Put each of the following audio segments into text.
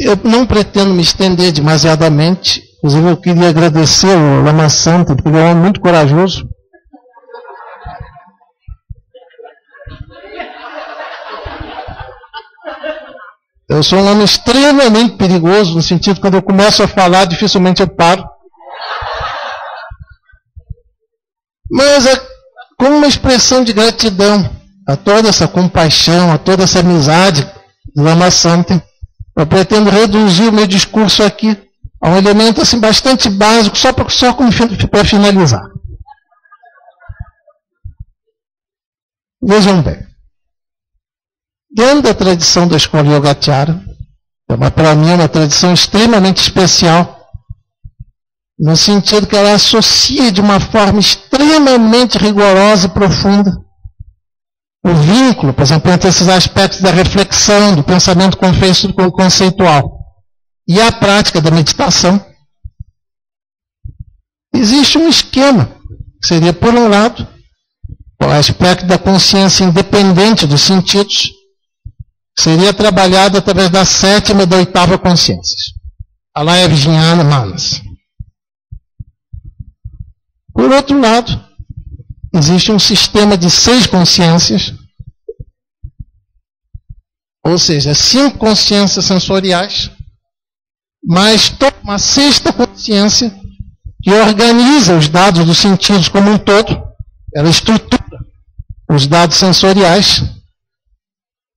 Eu não pretendo me estender demasiadamente, inclusive eu queria agradecer ao Lama Santa, porque ele é um homem muito corajoso. Eu sou um homem extremamente perigoso, no sentido que quando eu começo a falar, dificilmente eu paro. Mas é como uma expressão de gratidão a toda essa compaixão, a toda essa amizade do Lama Santa, eu pretendo reduzir o meu discurso aqui a um elemento assim, bastante básico, só para finalizar. Vejam bem. Dentro da tradição da escola Yogacara, para mim é uma tradição extremamente especial, no sentido que ela associa de uma forma extremamente rigorosa e profunda o vínculo, por exemplo, entre esses aspectos da reflexão, do pensamento conceitual e a prática da meditação. Existe um esquema, que seria, por um lado, o aspecto da consciência independente dos sentidos, que seria trabalhado através da 7ª e da 8ª consciências, Alaya Vijnana Manas. Por outro lado, existe um sistema de 6 consciências, ou seja, 5 consciências sensoriais, mais uma 6ª consciência que organiza os dados dos sentidos como um todo, ela estrutura os dados sensoriais.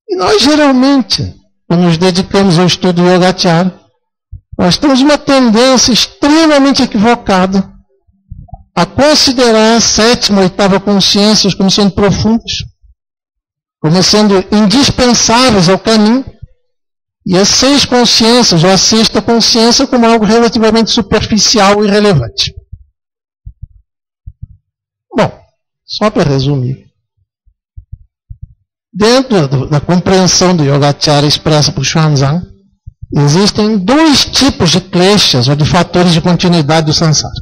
E nós, geralmente, quando nos dedicamos ao estudo do Yogacara, nós temos uma tendência extremamente equivocada a considerar a 7ª e 8ª consciências como sendo profundas, como sendo indispensáveis ao caminho, e as 6 consciências, ou a 6ª consciência, como algo relativamente superficial e irrelevante. Bom, só para resumir. Dentro da compreensão do Yogacara expressa por Xuanzang, existem 2 tipos de kleshas, ou de fatores de continuidade do samsara.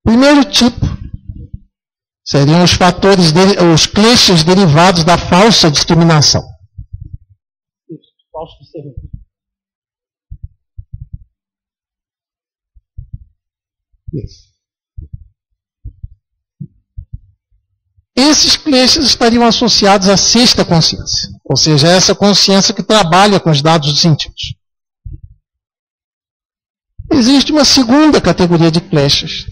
Primeiro tipo seriam os fatores, os kleshas derivados da falsa discriminação. Isso. Esses kleshas estariam associados à 6ª consciência, ou seja, essa consciência que trabalha com os dados dos sentidos. Existe uma segunda categoria de kleshas.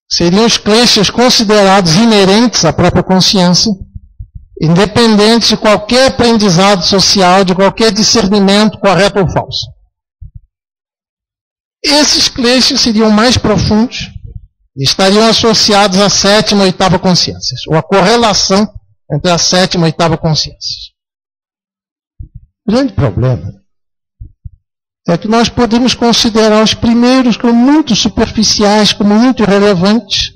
Seriam os kleshas considerados inerentes à própria consciência, independentes de qualquer aprendizado social, de qualquer discernimento correto ou falso. Esses kleshas seriam mais profundos e estariam associados à 7ª e 8ª consciências, ou à correlação entre a 7ª e 8ª consciências. O grande problema é que nós podemos considerar os primeiros como muito superficiais, como muito irrelevantes,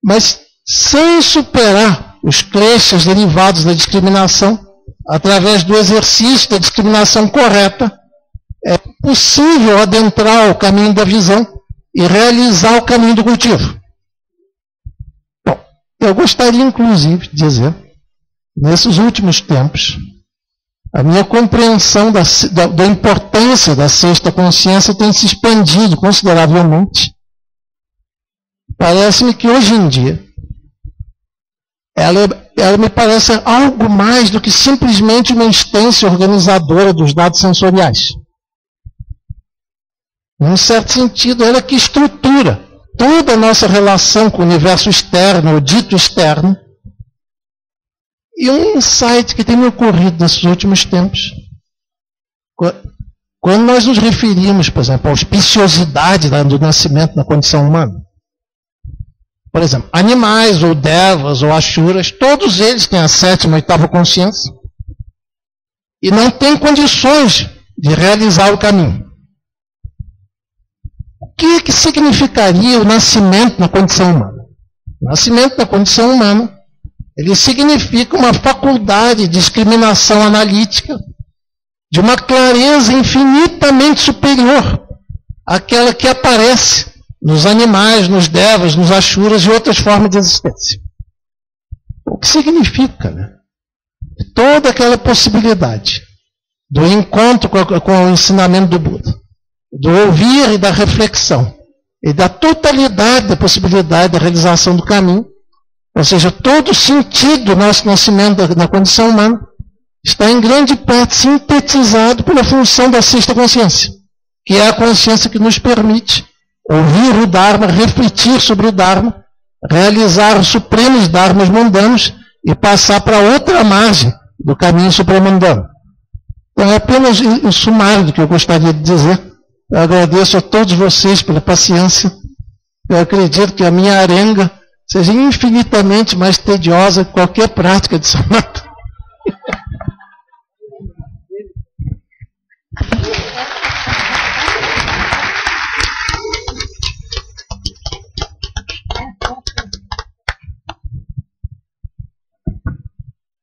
mas sem superar os kleshas derivados da discriminação, através do exercício da discriminação correta, é possível adentrar o caminho da visão e realizar o caminho do cultivo. Bom, eu gostaria inclusive de dizer, nesses últimos tempos, a minha compreensão da importância da 6ª consciência tem se expandido consideravelmente. Parece-me que hoje em dia ela me parece algo mais do que simplesmente uma instância organizadora dos dados sensoriais. Num certo sentido, ela é que estrutura toda a nossa relação com o universo externo, o dito externo. E um insight que tem me ocorrido nesses últimos tempos, quando nós nos referimos, por exemplo, à auspiciosidade do nascimento na condição humana, por exemplo, animais, ou devas, ou ashuras, todos eles têm a 7ª e 8ª consciência e não têm condições de realizar o caminho. O que significaria o nascimento na condição humana? O nascimento na condição humana, ele significa uma faculdade de discriminação analítica de uma clareza infinitamente superior àquela que aparece nos animais, nos devas, nos ashuras e outras formas de existência. O que significa, né? Toda aquela possibilidade do encontro com o ensinamento do Buda, do ouvir e da reflexão, e da totalidade da possibilidade da realização do caminho, ou seja, todo o sentido do nosso nascimento na condição humana está em grande parte sintetizado pela função da sexta consciência, que é a consciência que nos permite ouvir o Dharma, refletir sobre o Dharma, realizar os supremos Dharmas mundanos e passar para outra margem do caminho supramundano. Então é apenas o sumário do que eu gostaria de dizer. Eu agradeço a todos vocês pela paciência. Eu acredito que a minha arenga seja infinitamente mais tediosa que qualquer prática de samatha.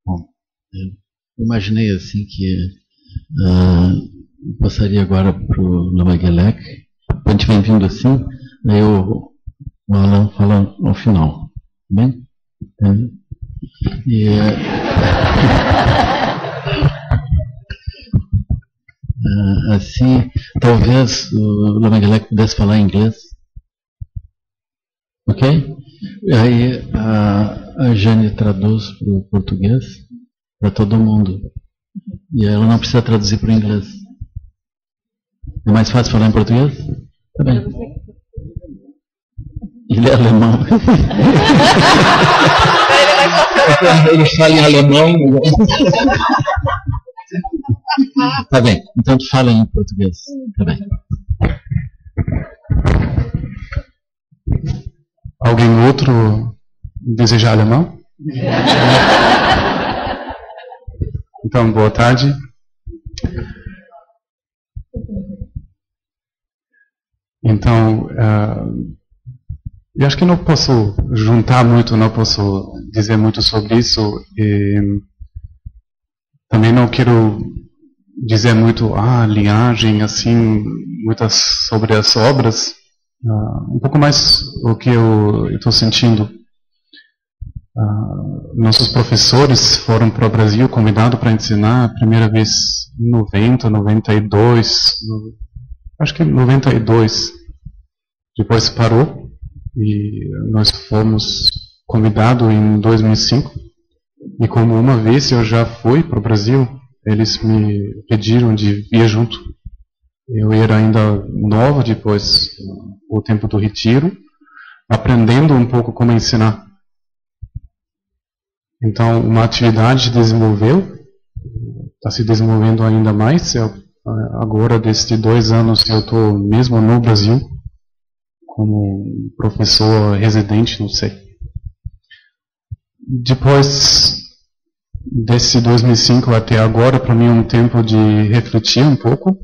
Bom, eu imaginei assim que passaria agora para o Lama Gelek. A gente vem vindo assim, aí o Alan fala ao final. Bem? Assim, talvez o Lama Gelek pudesse falar em inglês. Ok? E aí a Jane traduz para o português para todo mundo. E ela não precisa traduzir para o inglês. É mais fácil falar em português? Tá bem. Ele é alemão. Ele fala em alemão. Tá bem. Então tu fala em português. Tá bem. Alguém outro deseja alemão? Então, boa tarde. Então, eu acho que não posso juntar muito, não posso dizer muito sobre isso. E também não quero dizer muito linhagem, assim, muitas sobre as obras. Um pouco mais o que eu estou sentindo. Nossos professores foram para o Brasil convidados para ensinar a primeira vez em 90, 92, acho que 92. Depois parou e nós fomos convidados em 2005. E como uma vez eu já fui para o Brasil, eles me pediram de ir junto. Eu era ainda novo depois do tempo do retiro, aprendendo um pouco como ensinar. Então, uma atividade desenvolveu, está se desenvolvendo ainda mais. Agora, desde 2 anos, eu estou mesmo no Brasil, como professor residente, não sei. Depois desse 2005 até agora, para mim é um tempo de refletir um pouco.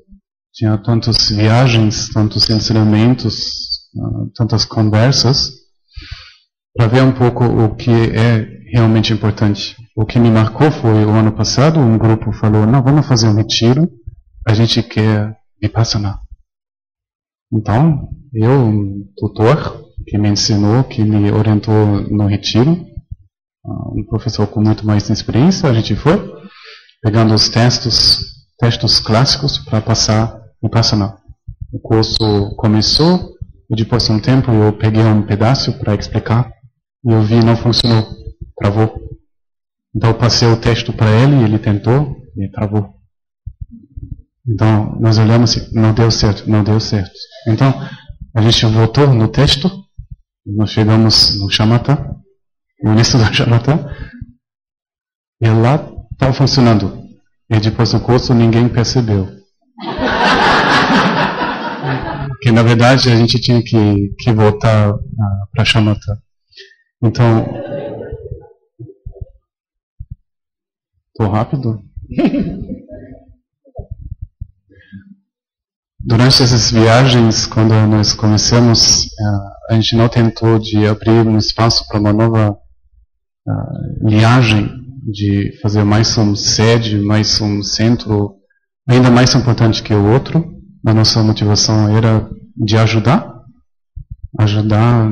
Tinha tantas viagens, tantos ensinamentos, tantas conversas, para ver um pouco o que é realmente importante. O que me marcou foi o ano passado, um grupo falou, não, vamos fazer um retiro, a gente quer Vipassana. Então, eu, um tutor que me ensinou, que me orientou no retiro, um professor com muito mais experiência, a gente foi, pegando os textos clássicos para passar Vipassana. O curso começou, e depois de um tempo eu peguei um pedaço para explicar, e eu vi não funcionou, travou. Então eu passei o texto para ele tentou, e travou. Então nós olhamos e não deu certo. Então a gente voltou no texto, nós chegamos no Shamatha, no início do Shamatha, e lá estava funcionando. E depois do curso ninguém percebeu. Que na verdade a gente tinha que voltar para Shamatha. Então, estou rápido? Durante essas viagens, quando nós começamos, a gente não tentou de abrir um espaço para uma nova linhagem, de fazer mais um sede, mais um centro, ainda mais importante que o outro. A nossa motivação era de ajudar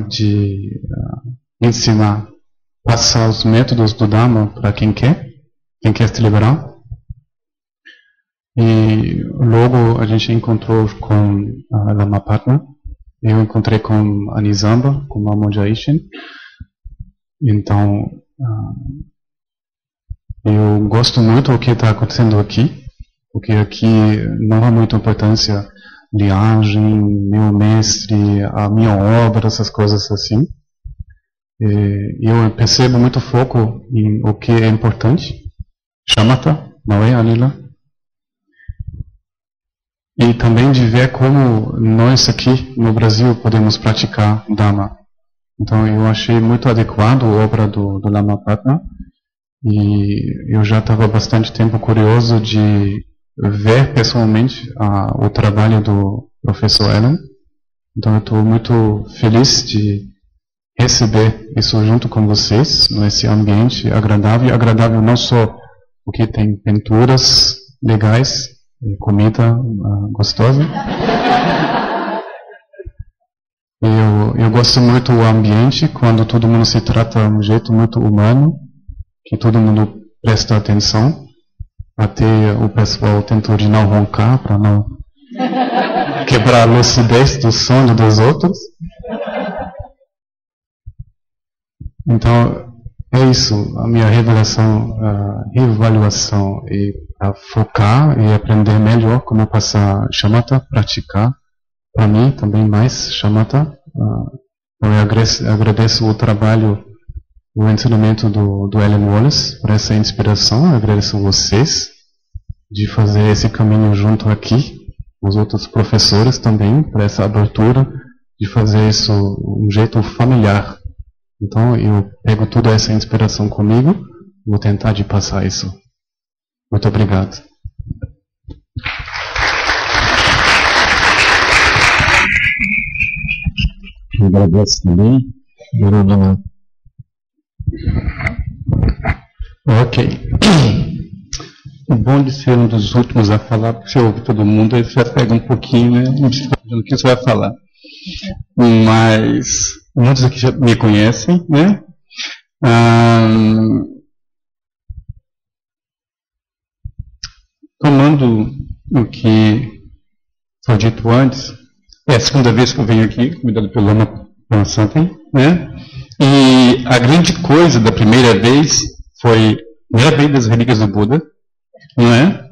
de ensinar, passar os métodos do Dharma para quem quer se liberar. E logo a gente encontrou com a Lama Patna. Eu encontrei com a Nizamba, com a Monja Ishin. Então, eu gosto muito do que está acontecendo aqui, porque aqui não há muita importância linhagem, meu mestre, a minha obra, essas coisas assim. Eu percebo muito foco em o que é importante, shamatha, não é alila. E também de ver como nós aqui no Brasil podemos praticar Dhamma. Então eu achei muito adequado a obra do Lama Patna, e eu já estava bastante tempo curioso de ver pessoalmente o trabalho do professor Alan. Então eu estou muito feliz de receber isso junto com vocês, nesse ambiente agradável não só porque tem pinturas legais, comida gostosa. Eu gosto muito do ambiente, quando todo mundo se trata de um jeito muito humano, que todo mundo presta atenção. Até o pessoal tentou de não roncar, para não quebrar a lucidez do sono dos outros. Então, é isso, a minha reavaliação é focar e aprender melhor como passar shamatha, praticar. Para mim, também mais shamatha. Eu agradeço o trabalho, o ensinamento do Alan Wallace, por essa inspiração. Eu agradeço vocês de fazer esse caminho junto aqui, os outros professores também, por essa abertura, de fazer isso de um jeito familiar. Então, eu pego toda essa inspiração comigo, vou tentar de passar isso. Muito obrigado. Eu agradeço também. Ok. O bom de ser um dos últimos a falar, porque você ouve todo mundo, aí você já pega um pouquinho, né? Não precisa saber o que você vai falar. Mas muitos aqui já me conhecem, né? Tomando o que foi dito antes, é a segunda vez que eu venho aqui, convidado pelo Lama Santen, né? E a grande coisa da primeira vez foi a primeira vez das relíquias do Buda, não é?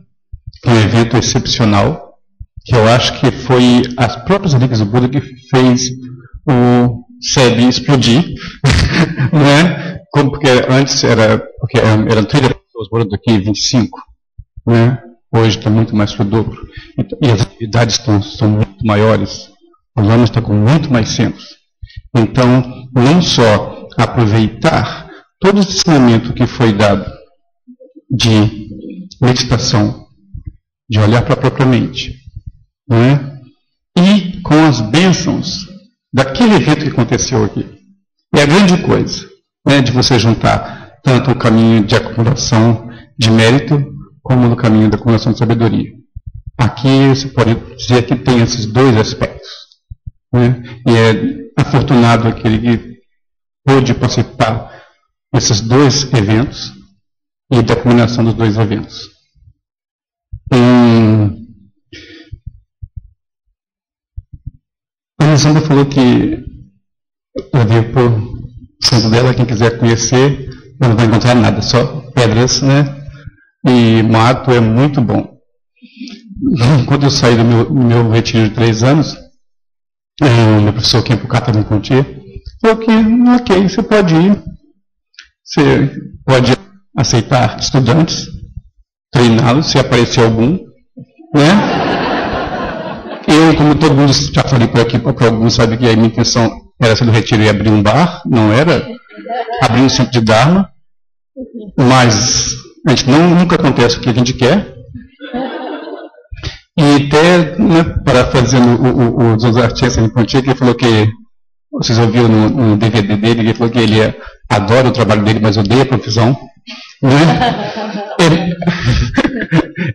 Um evento excepcional, que eu acho que foi as próprias relíquias do Buda que fez o SEB explodir, não é? Porque antes eram 30 pessoas morando aqui, 25, né? Hoje está muito mais que o dobro. E as atividades são muito maiores. O Lama está com muito mais centros. Então, não só aproveitar todo o ensinamento que foi dado de meditação, de olhar para a própria mente, né? E com as bênçãos daquele evento que aconteceu aqui. É a grande coisa, né, de você juntar tanto o caminho de acumulação de mérito, como no caminho da acumulação de sabedoria. Aqui você pode dizer que tem esses dois aspectos, né? E é afortunado aquele que pôde participar desses dois eventos e da combinação dos dois eventos. A Nizamba falou que eu vi por centro dela, quem quiser conhecer, não vai encontrar nada, só pedras, né? E mato é muito bom. Quando eu saí do meu retiro de 3 anos, o meu professor Khenpo Kata me contou, falou que, ok, você pode ir, você pode aceitar estudantes, treiná-los, se aparecer algum, né? Eu, como todo mundo já falei por aqui, para alguns sabe que a minha intenção era ser do retiro e abrir um bar, não era abrir um centro de Dharma, mas a gente nunca acontece o que a gente quer. E até, né, parafraseando o José Artista Rinpoche, que ele falou que, vocês ouviram no DVD dele, ele falou que ele adora o trabalho dele, mas odeia a profissão. Né?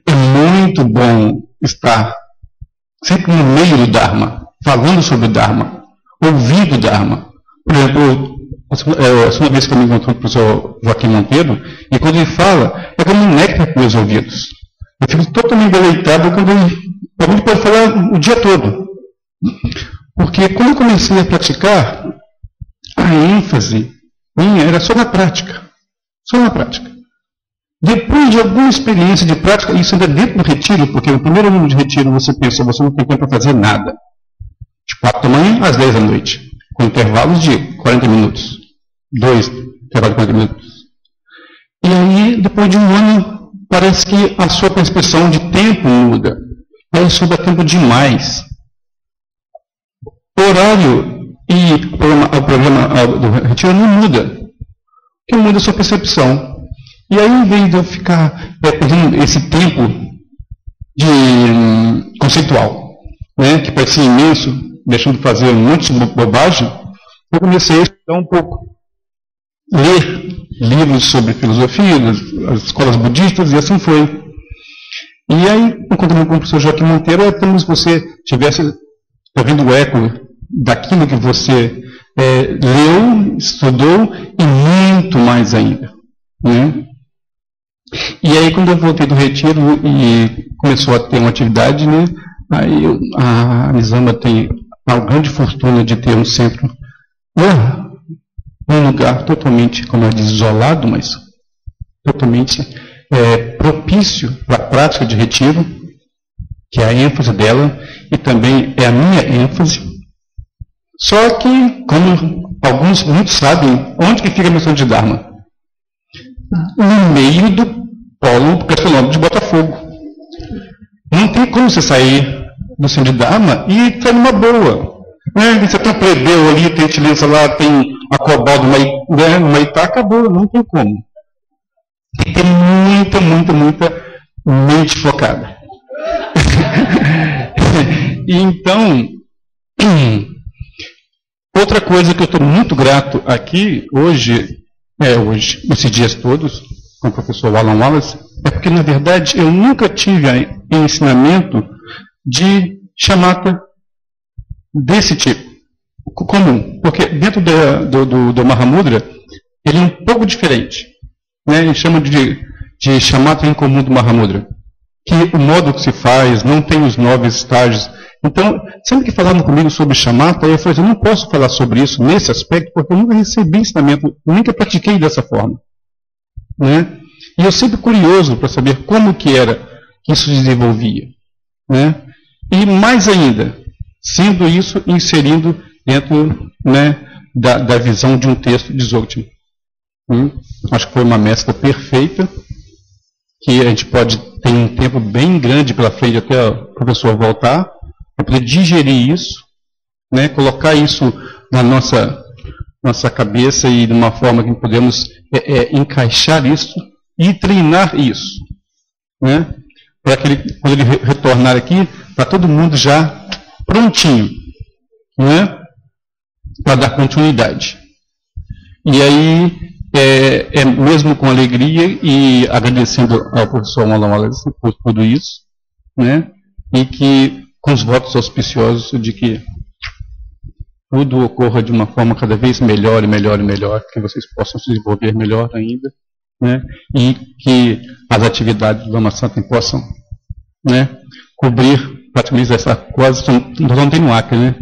É muito bom estar sempre no meio do Dharma, falando sobre o Dharma, ouvindo o Dharma. Por exemplo, a segunda vez que eu me encontrei com o professor Joaquim Monteiro, e quando ele fala, é como um néctar para os meus ouvidos. Eu fico totalmente deleitado quando alguém pode falar o dia todo. Porque quando eu comecei a praticar, a ênfase minha era só na prática. Só na prática. Depois de alguma experiência de prática, isso ainda dentro do retiro, porque no primeiro ano de retiro você pensa, você não tem tempo para fazer nada. De 4 da manhã às 10 da noite, com intervalos de 40 minutos. 2 intervalos de 40 minutos. E aí, depois de um ano, parece que a sua percepção de tempo muda. Aí sobra tempo demais. O horário e o programa do retiro não muda. O que muda é a sua percepção. E aí, em vez de eu ficar perdendo esse tempo de conceitual, né, que parecia imenso, deixando de fazer um monte de bobagem, eu comecei a estudar um pouco. Ler livros sobre filosofia, as escolas budistas, e assim foi. E aí, encontrando com o professor Joaquim Monteiro, é como se você estivesse ouvindo o eco daquilo que você leu, estudou, e muito mais ainda. Né? E aí, quando eu voltei do retiro e começou a ter uma atividade, né, aí a Nizama tem a grande fortuna de ter um centro, um lugar totalmente, como ela diz, isolado, mas totalmente propício para a prática de retiro, que é a ênfase dela, e também é a minha ênfase. Só que, como muitos sabem, onde que fica a missão de Dharma? No meio do polo gastronômico de Botafogo. Não tem como você sair do centro de Dharma e sair numa boa. Você tem um plebeu ali, tem tileza lá, tem a Cobal do Maitá, acabou, não tem como. Tem que ter muita mente focada. E então, outra coisa que eu estou muito grato aqui, hoje, esses dias todos, com o professor Alan Wallace, é porque, na verdade, eu nunca tive ensinamento de chamata desse tipo, comum, porque dentro do Mahamudra, ele é um pouco diferente. Né? Ele chama de chamata incomum do Mahamudra, que o modo que se faz, não tem os 9 estágios. Então, sempre que falavam comigo sobre chamata, eu falei, eu não posso falar sobre isso nesse aspecto, porque eu nunca recebi ensinamento, nunca pratiquei dessa forma. Né? E eu sempre curioso para saber como que era que isso se desenvolvia. Né? E mais ainda, sendo isso inserindo dentro, né, da visão de um texto de Dzogchen. Acho que foi uma mescla perfeita, que a gente pode ter um tempo bem grande pela frente até o professor voltar, para poder digerir isso, né, colocar isso na nossa cabeça e de uma forma que podemos encaixar isso e treinar isso. Né, para que quando ele retornar aqui, para todo mundo já prontinho. Né, para dar continuidade. E aí, mesmo com alegria e agradecendo ao professor Alan Wallace por tudo isso, né, e que com os votos auspiciosos de que tudo ocorra de uma forma cada vez melhor e melhor e melhor, que vocês possam se desenvolver melhor ainda, né, e que as atividades do Lama Santem possam, né, cobrir praticamente essa quase, não tem no Acre, né?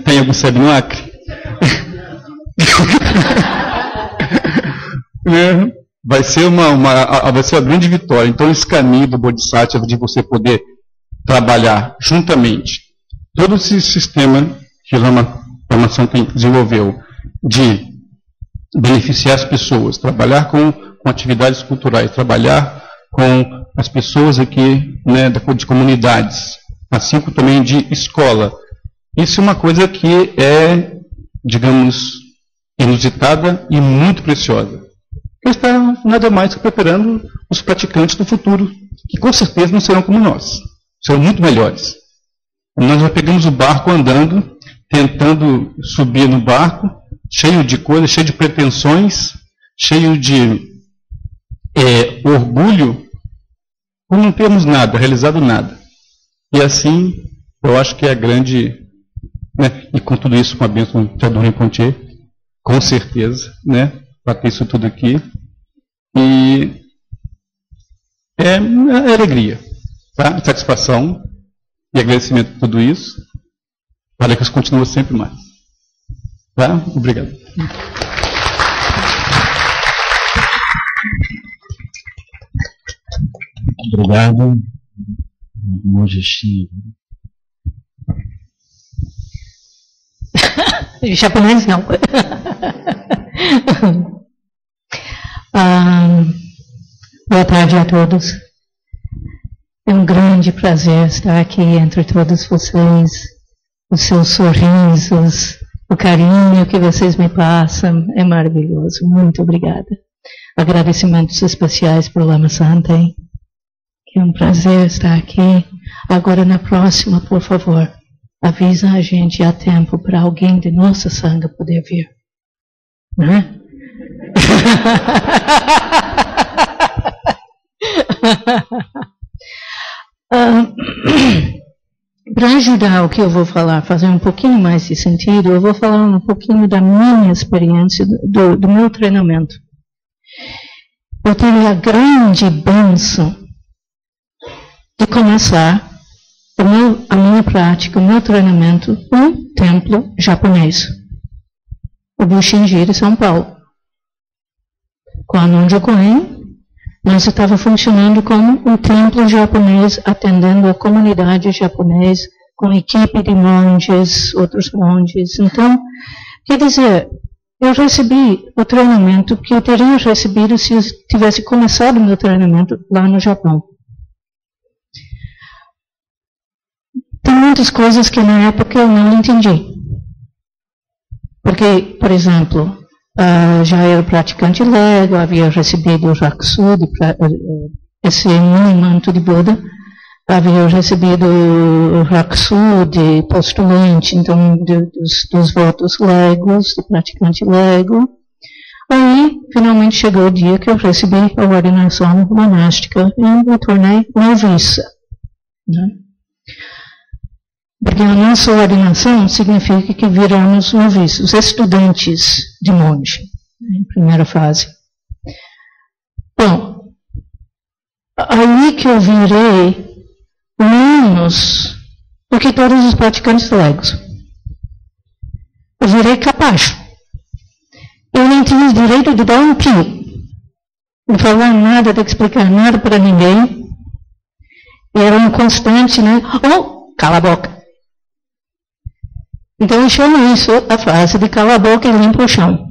Tem algum SEB no Acre? Vai ser vai ser uma grande vitória. Então, esse caminho do Bodhisattva, de você poder trabalhar juntamente todo esse sistema que o Lama Santem desenvolveu, de beneficiar as pessoas, trabalhar com atividades culturais, trabalhar com as pessoas aqui, né, de comunidades, assim como também de escola. Isso é uma coisa que é, digamos, inusitada e muito preciosa. Ele está nada mais que preparando os praticantes do futuro, que com certeza não serão como nós, serão muito melhores. Nós já pegamos o barco andando, tentando subir no barco, cheio de coisas, cheio de pretensões, cheio de orgulho, por não termos nada, realizado nada. E assim, eu acho que é a grande... Né? E com tudo isso, com a bênção de Adorno Rinpoche, com certeza, né? Para ter isso tudo aqui. E é alegria, tá? Satisfação e agradecimento por tudo isso, para que isso continue sempre mais. Tá? Obrigado. Obrigado. Um gestinho. Japonês não. Boa tarde a todos. É um grande prazer estar aqui entre todos vocês. Os seus sorrisos, o carinho que vocês me passam é maravilhoso. Muito obrigada. Agradecimentos especiais para o Lama Santen. É um prazer estar aqui. Agora, na próxima, por favor, avisa a gente a tempo para alguém de nossa sanga poder vir. Né? Para ajudar o que eu vou falar, fazer um pouquinho mais de sentido, eu vou falar um pouquinho da minha experiência, do meu treinamento. Eu tive a grande bênção de começar a minha prática, o meu treinamento num templo japonês, o Bushinji de São Paulo. Com a Nonjo Koen, nós estávamos funcionando como um templo japonês, atendendo a comunidade japonesa, com equipe de monges, outros monges. Então, quer dizer, eu recebi o treinamento que eu teria recebido se eu tivesse começado o meu treinamento lá no Japão. Tem muitas coisas que na época eu não entendi. Porque, por exemplo, já era praticante Lego, havia recebido o Raksu, esse mini manto de Buda, havia recebido o Raksu de postulante, então dos votos Legos, de praticante Lego. Aí, finalmente chegou o dia que eu recebi a ordenação monástica e me tornei noviça. Né? Porque a nossa ordenação significa que viramos noviços, estudantes de monge, em primeira fase. Bom, aí que eu virei menos do que todos os praticantes legos. Eu virei capacho. Eu nem tinha direito de dar um pio, não falar nada, de explicar nada para ninguém. Era um constante, né? Oh, cala a boca. Então eu chamo isso a frase de cala a boca e limpa o chão.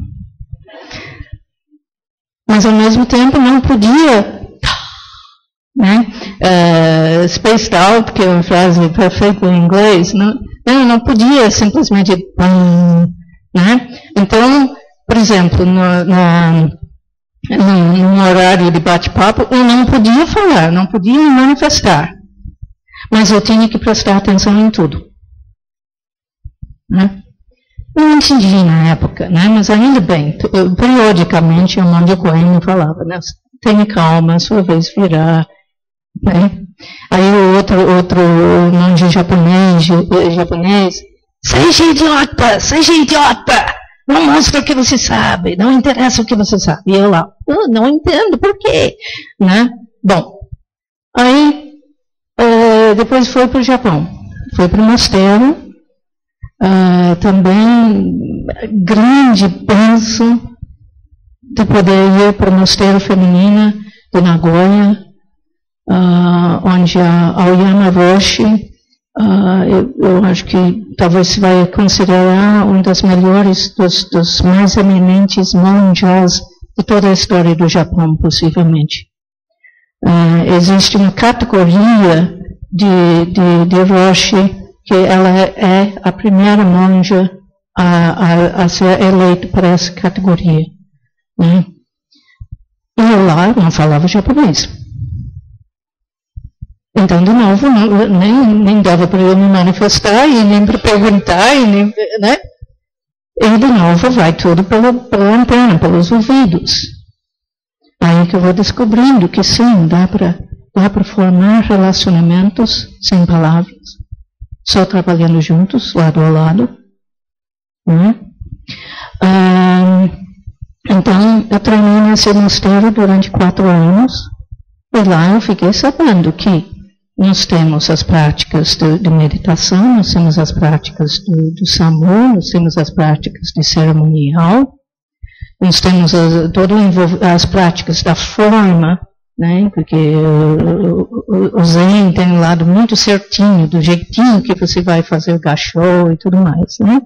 Mas ao mesmo tempo não podia, né, spaced out, que é uma frase perfeita em inglês, não podia simplesmente, né? Então, por exemplo, no horário de bate-papo, eu não podia falar, não podia me manifestar, mas eu tinha que prestar atenção em tudo. Né? Não entendi na época, né? Mas ainda bem, periodicamente o Nonjo Koen me falava, né? Tenha calma, a sua vez virá. Né? Aí o outro monge japonês, seja idiota, não mostra o que você sabe, não interessa o que você sabe. E eu lá, não entendo, por quê? Né? Bom, aí depois foi para o Japão, foi para o mosteiro. Também grande bênção de poder ir para o mosteiro feminino de Nagoya, onde a Aoyama Roshi, eu acho que talvez se vai considerar um dos melhores, dos mais eminentes monjas de toda a história do Japão, possivelmente. Existe uma categoria de Roshi, que ela é a primeira monja a ser eleita para essa categoria. Né? E eu lá não falava japonês. Então, de novo, nem dava para eu me manifestar, e nem para perguntar, né? E de novo vai tudo pela antena, pelos ouvidos. Aí que eu vou descobrindo que sim, dá para formar relacionamentos sem palavras, só trabalhando juntos, lado a lado. Né? Então, eu treinei nesse mosteiro durante 4 anos. E lá eu fiquei sabendo que nós temos as práticas de meditação, nós temos as práticas do SAMU, nós temos as práticas de cerimonial, nós temos todas as práticas da forma, né, porque o Zen tem um lado muito certinho, do jeitinho que você vai fazer o gachô e tudo mais, né?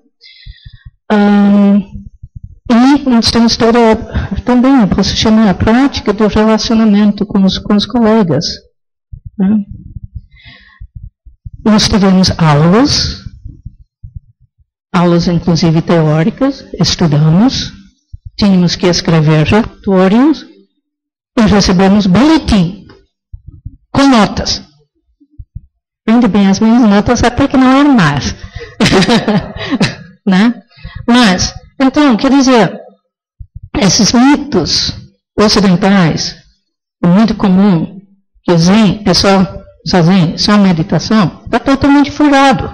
E nós temos também, eu posso chamar a prática do relacionamento com os colegas, né? Nós tivemos aulas inclusive teóricas, estudamos, tínhamos que escrever relatórios e recebemos boletim com notas. Ainda bem, as minhas notas até que não eram mais. Né? Mas, então, quer dizer, esses mitos ocidentais, é muito comum, que o Zen é só meditação, está totalmente furado.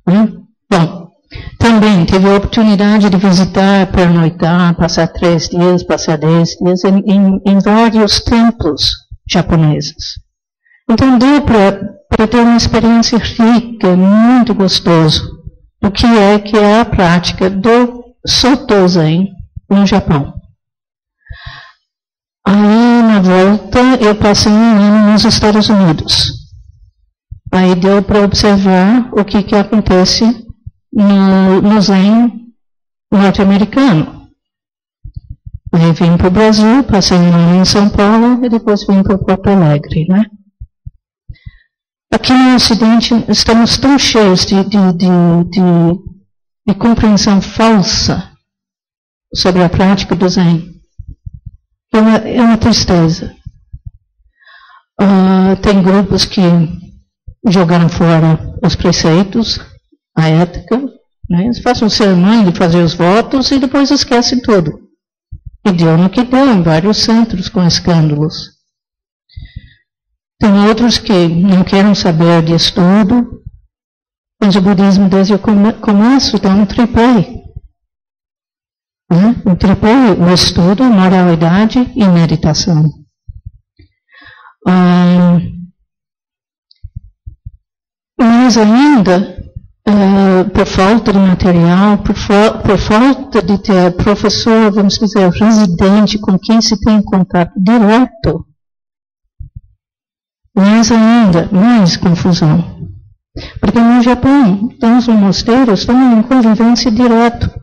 Bom, também tive a oportunidade de visitar, pernoitar, passar 3 dias, passar 10 dias em vários templos japoneses. Então deu para ter uma experiência rica, muito gostoso, do que é a prática do Soto Zen no Japão. Aí, na volta, eu passei um ano nos Estados Unidos. Aí deu para observar o que acontece no Zen norte-americano. Aí vim para o Brasil, passei um ano em São Paulo e depois vim para Porto Alegre, né? Aqui no Ocidente estamos tão cheios de compreensão falsa sobre a prática do Zen. É uma tristeza. Tem grupos que jogaram fora os preceitos, a ética, né? Eles fazem o cerimônia de fazer os votos e depois esquecem tudo. E deu no que deu em vários centros com escândalos. Tem outros que não querem saber de estudo, mas o budismo desde o começo dá um tripé. Um tripé, o estudo, moralidade e meditação. Mas ainda, por falta de material, por falta de ter professor, vamos dizer, residente com quem se tem contato direto, mais ainda, mais confusão. Porque no Japão, temos mosteiros, estamos em convivência direta.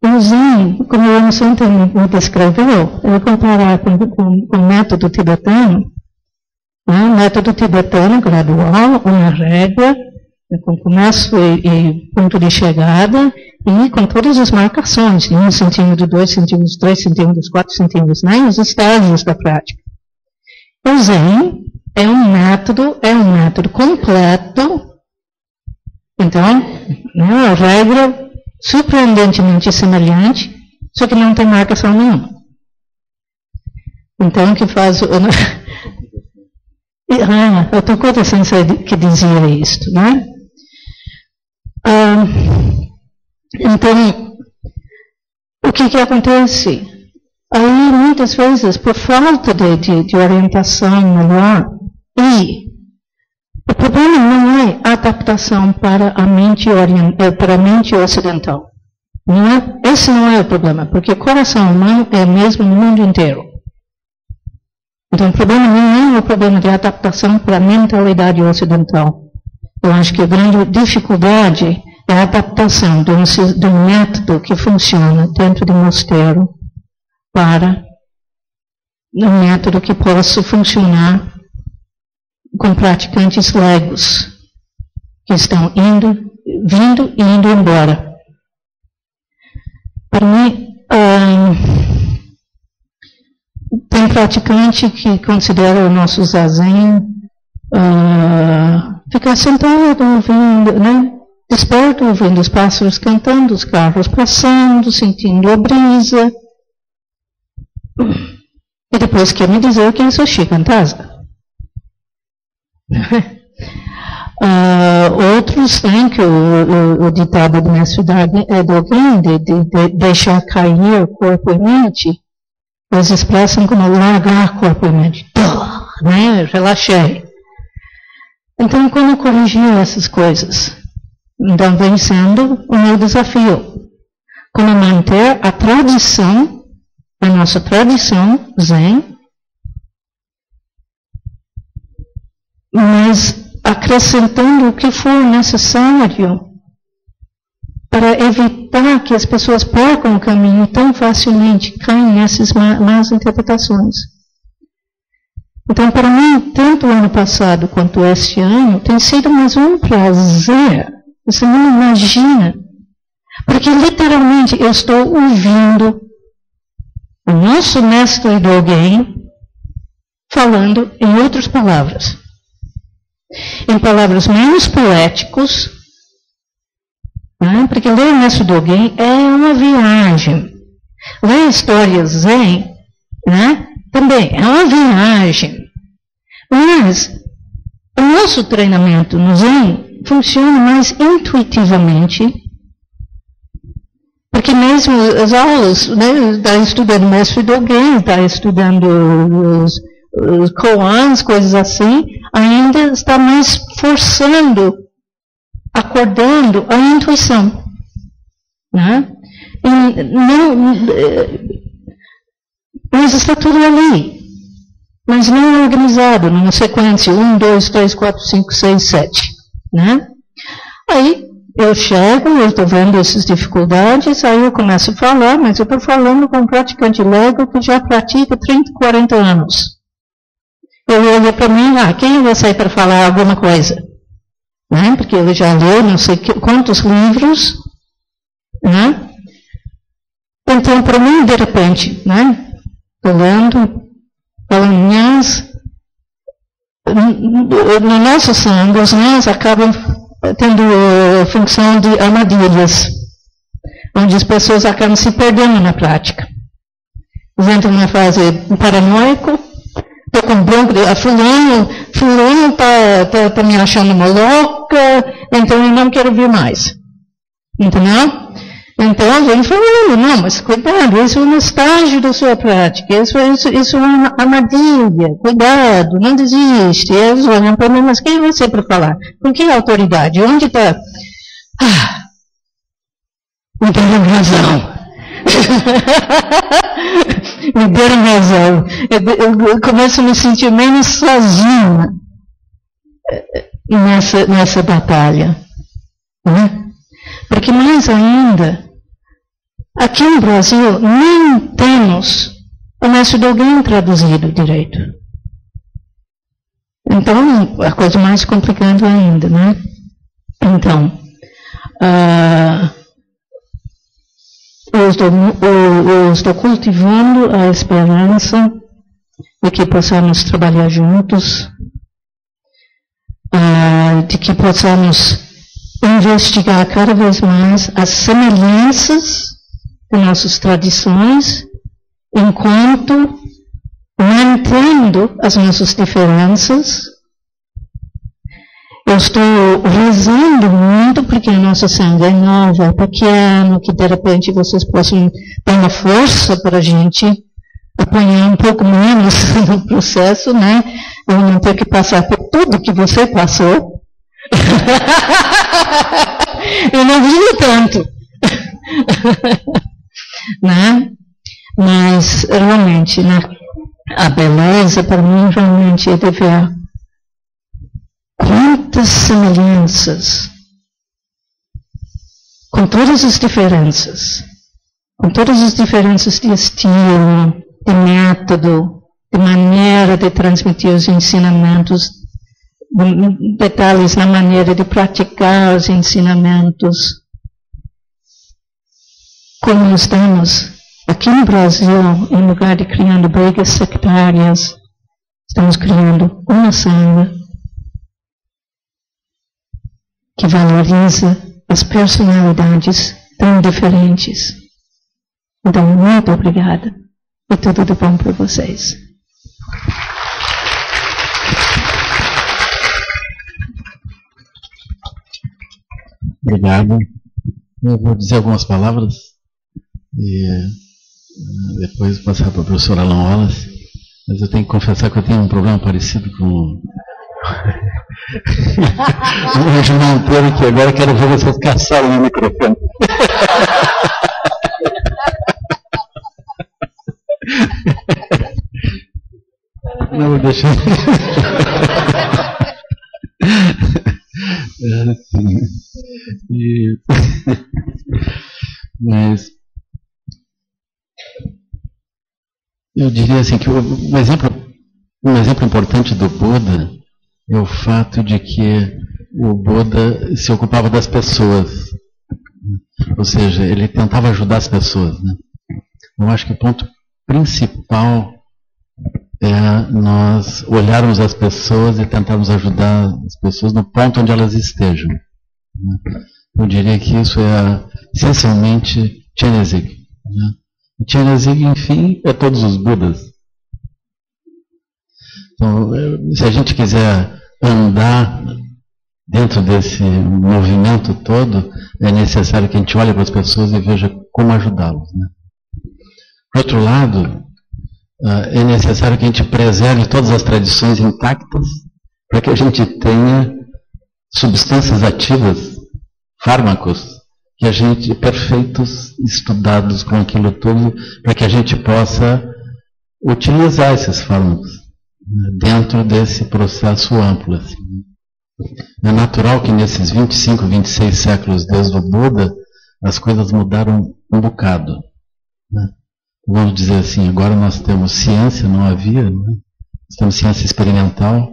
O Zen, como o Aung San me descreveu, eu vou comparar com o método tibetano. O método tibetano gradual, uma régua, com começo e ponto de chegada, e com todas as marcações, de 1 centímetro, 2 centímetros, 3 centímetros, 4 centímetros, né, os estágios da prática. O Zen é um método completo. Então, né, a regra surpreendentemente semelhante, só que não tem marcação nenhuma. Então, o que faz... o Tokuda Sensei que dizia isto, né? Então, o que acontece? Aí, muitas vezes, por falta de orientação melhor, e o problema não é a adaptação para a mente ocidental. Esse não é o problema, porque o coração humano é mesmo no mundo inteiro. Então, o problema não é o problema de adaptação para a mentalidade ocidental. Eu acho que a grande dificuldade é a adaptação de um método que funciona dentro do mosteiro para um método que possa funcionar com praticantes leigos que estão vindo e indo embora. Para mim, tem praticante que considera o nosso zazen ficar sentado, ouvindo, né? Desperto, ouvindo os pássaros cantando, os carros passando, sentindo a brisa. E depois quer me dizer que isso é Shikantaza. Outros têm que o ditado do mestre Dogen é de deixar cair o corpo e mente Eles expressam como largar corpo e mente. Né? Relaxei. Então, como corrigir essas coisas? Então, vem sendo o meu desafio. Como manter a tradição, a nossa tradição Zen, mas acrescentando o que for necessário para evitar que as pessoas percam o caminho tão facilmente, caem nessas más interpretações. Então, para mim, tanto o ano passado quanto este ano, tem sido mais um prazer. Você não imagina. Porque, literalmente, eu estou ouvindo o nosso mestre Dogen falando em outras palavras. Em palavras menos poéticos, né? Porque ler o mestre Dogen é uma viagem. Ler histórias Zen, né? Também é uma viagem. Mas o nosso treinamento no Zen funciona mais intuitivamente, porque mesmo as aulas, né, está estudando o mestre Dogen, está estudando os koans, coisas assim, ainda está mais forçando, acordando a intuição. Né? Mas está tudo ali. Mas não organizado, numa sequência 1, 2, 3, 4, 5, 6, 7. Né? Aí eu chego, eu estou vendo essas dificuldades, aí eu começo a falar, mas eu estou falando com um praticante leigo que já pratica 30, 40 anos. Ele olha para mim, quem é você para falar alguma coisa? Né? Porque ele já leu não sei quantos livros. Né? Então, para mim, de repente, né? Estou lendo, nhãs, no nosso sangue, os nhãs acabam tendo a função de armadilhas, onde as pessoas acabam se perdendo na prática. Eles entram numa fase paranoico, estou com bronco, fulano está me achando uma louca, então eu não quero vir mais. Entendeu? Então a gente falando, não, mas cuidado, isso é um estágio da sua prática, isso é uma armadilha, cuidado, não desiste. E eles olham para mim, mas quem é você para falar? Com que autoridade? Onde está? Me deram razão. Me deram razão. Eu começo a me sentir menos sozinha nessa batalha. Né? Porque mais ainda, aqui no Brasil, nem temos o mestre Dogen traduzido direito. Então, a coisa mais complicada ainda, né? Então, eu estou cultivando a esperança de que possamos trabalhar juntos, de que possamos investigar cada vez mais as semelhanças de nossas tradições, enquanto mantendo as nossas diferenças. Eu estou rezando muito porque a nossa sangue é nova, é pequeno, que de repente vocês possam ter uma força para a gente apanhar um pouco menos no processo, né? Eu não ter que passar por tudo que você passou. Eu não vivo tanto. Né? Mas realmente, né, a beleza para mim realmente é de ver quantas semelhanças, com todas as diferenças de estilo, de método, de maneira de transmitir os ensinamentos, detalhes na maneira de praticar os ensinamentos. Como estamos aqui no Brasil, em lugar de criando brigas sectárias, estamos criando uma sangha que valoriza as personalidades tão diferentes. Então, muito obrigada e tudo de bom para vocês. Obrigado. Eu vou dizer algumas palavras. depois passar para o professor Alan Wallace, mas eu tenho que confessar que eu tenho um problema parecido com o Anjo Monteiro, que agora quero ver vocês caçarem o microfone. Não, vou deixar. Assim. Mas eu diria assim que um exemplo importante do Buda é o fato de que o Buda se ocupava das pessoas, ou seja, ele tentava ajudar as pessoas, né? Eu acho que o ponto principal é nós olharmos as pessoas e tentarmos ajudar as pessoas no ponto onde elas estejam. Eu diria que isso é essencialmente Chenrezig. E Chenrezig, enfim, é todos os Budas. Então, se a gente quiser andar dentro desse movimento todo, é necessário que a gente olhe para as pessoas e veja como ajudá-los, né? Por outro lado, é necessário que a gente preserve todas as tradições intactas para que a gente tenha substâncias ativas, fármacos, que a gente, perfeitos, estudados com aquilo tudo, para que a gente possa utilizar esses fármacos dentro desse processo amplo. Assim. É natural que nesses 25, 26 séculos desde o Buda, as coisas mudaram um bocado, né? Vamos dizer assim, agora nós temos ciência, não havia, né? Nós temos ciência experimental,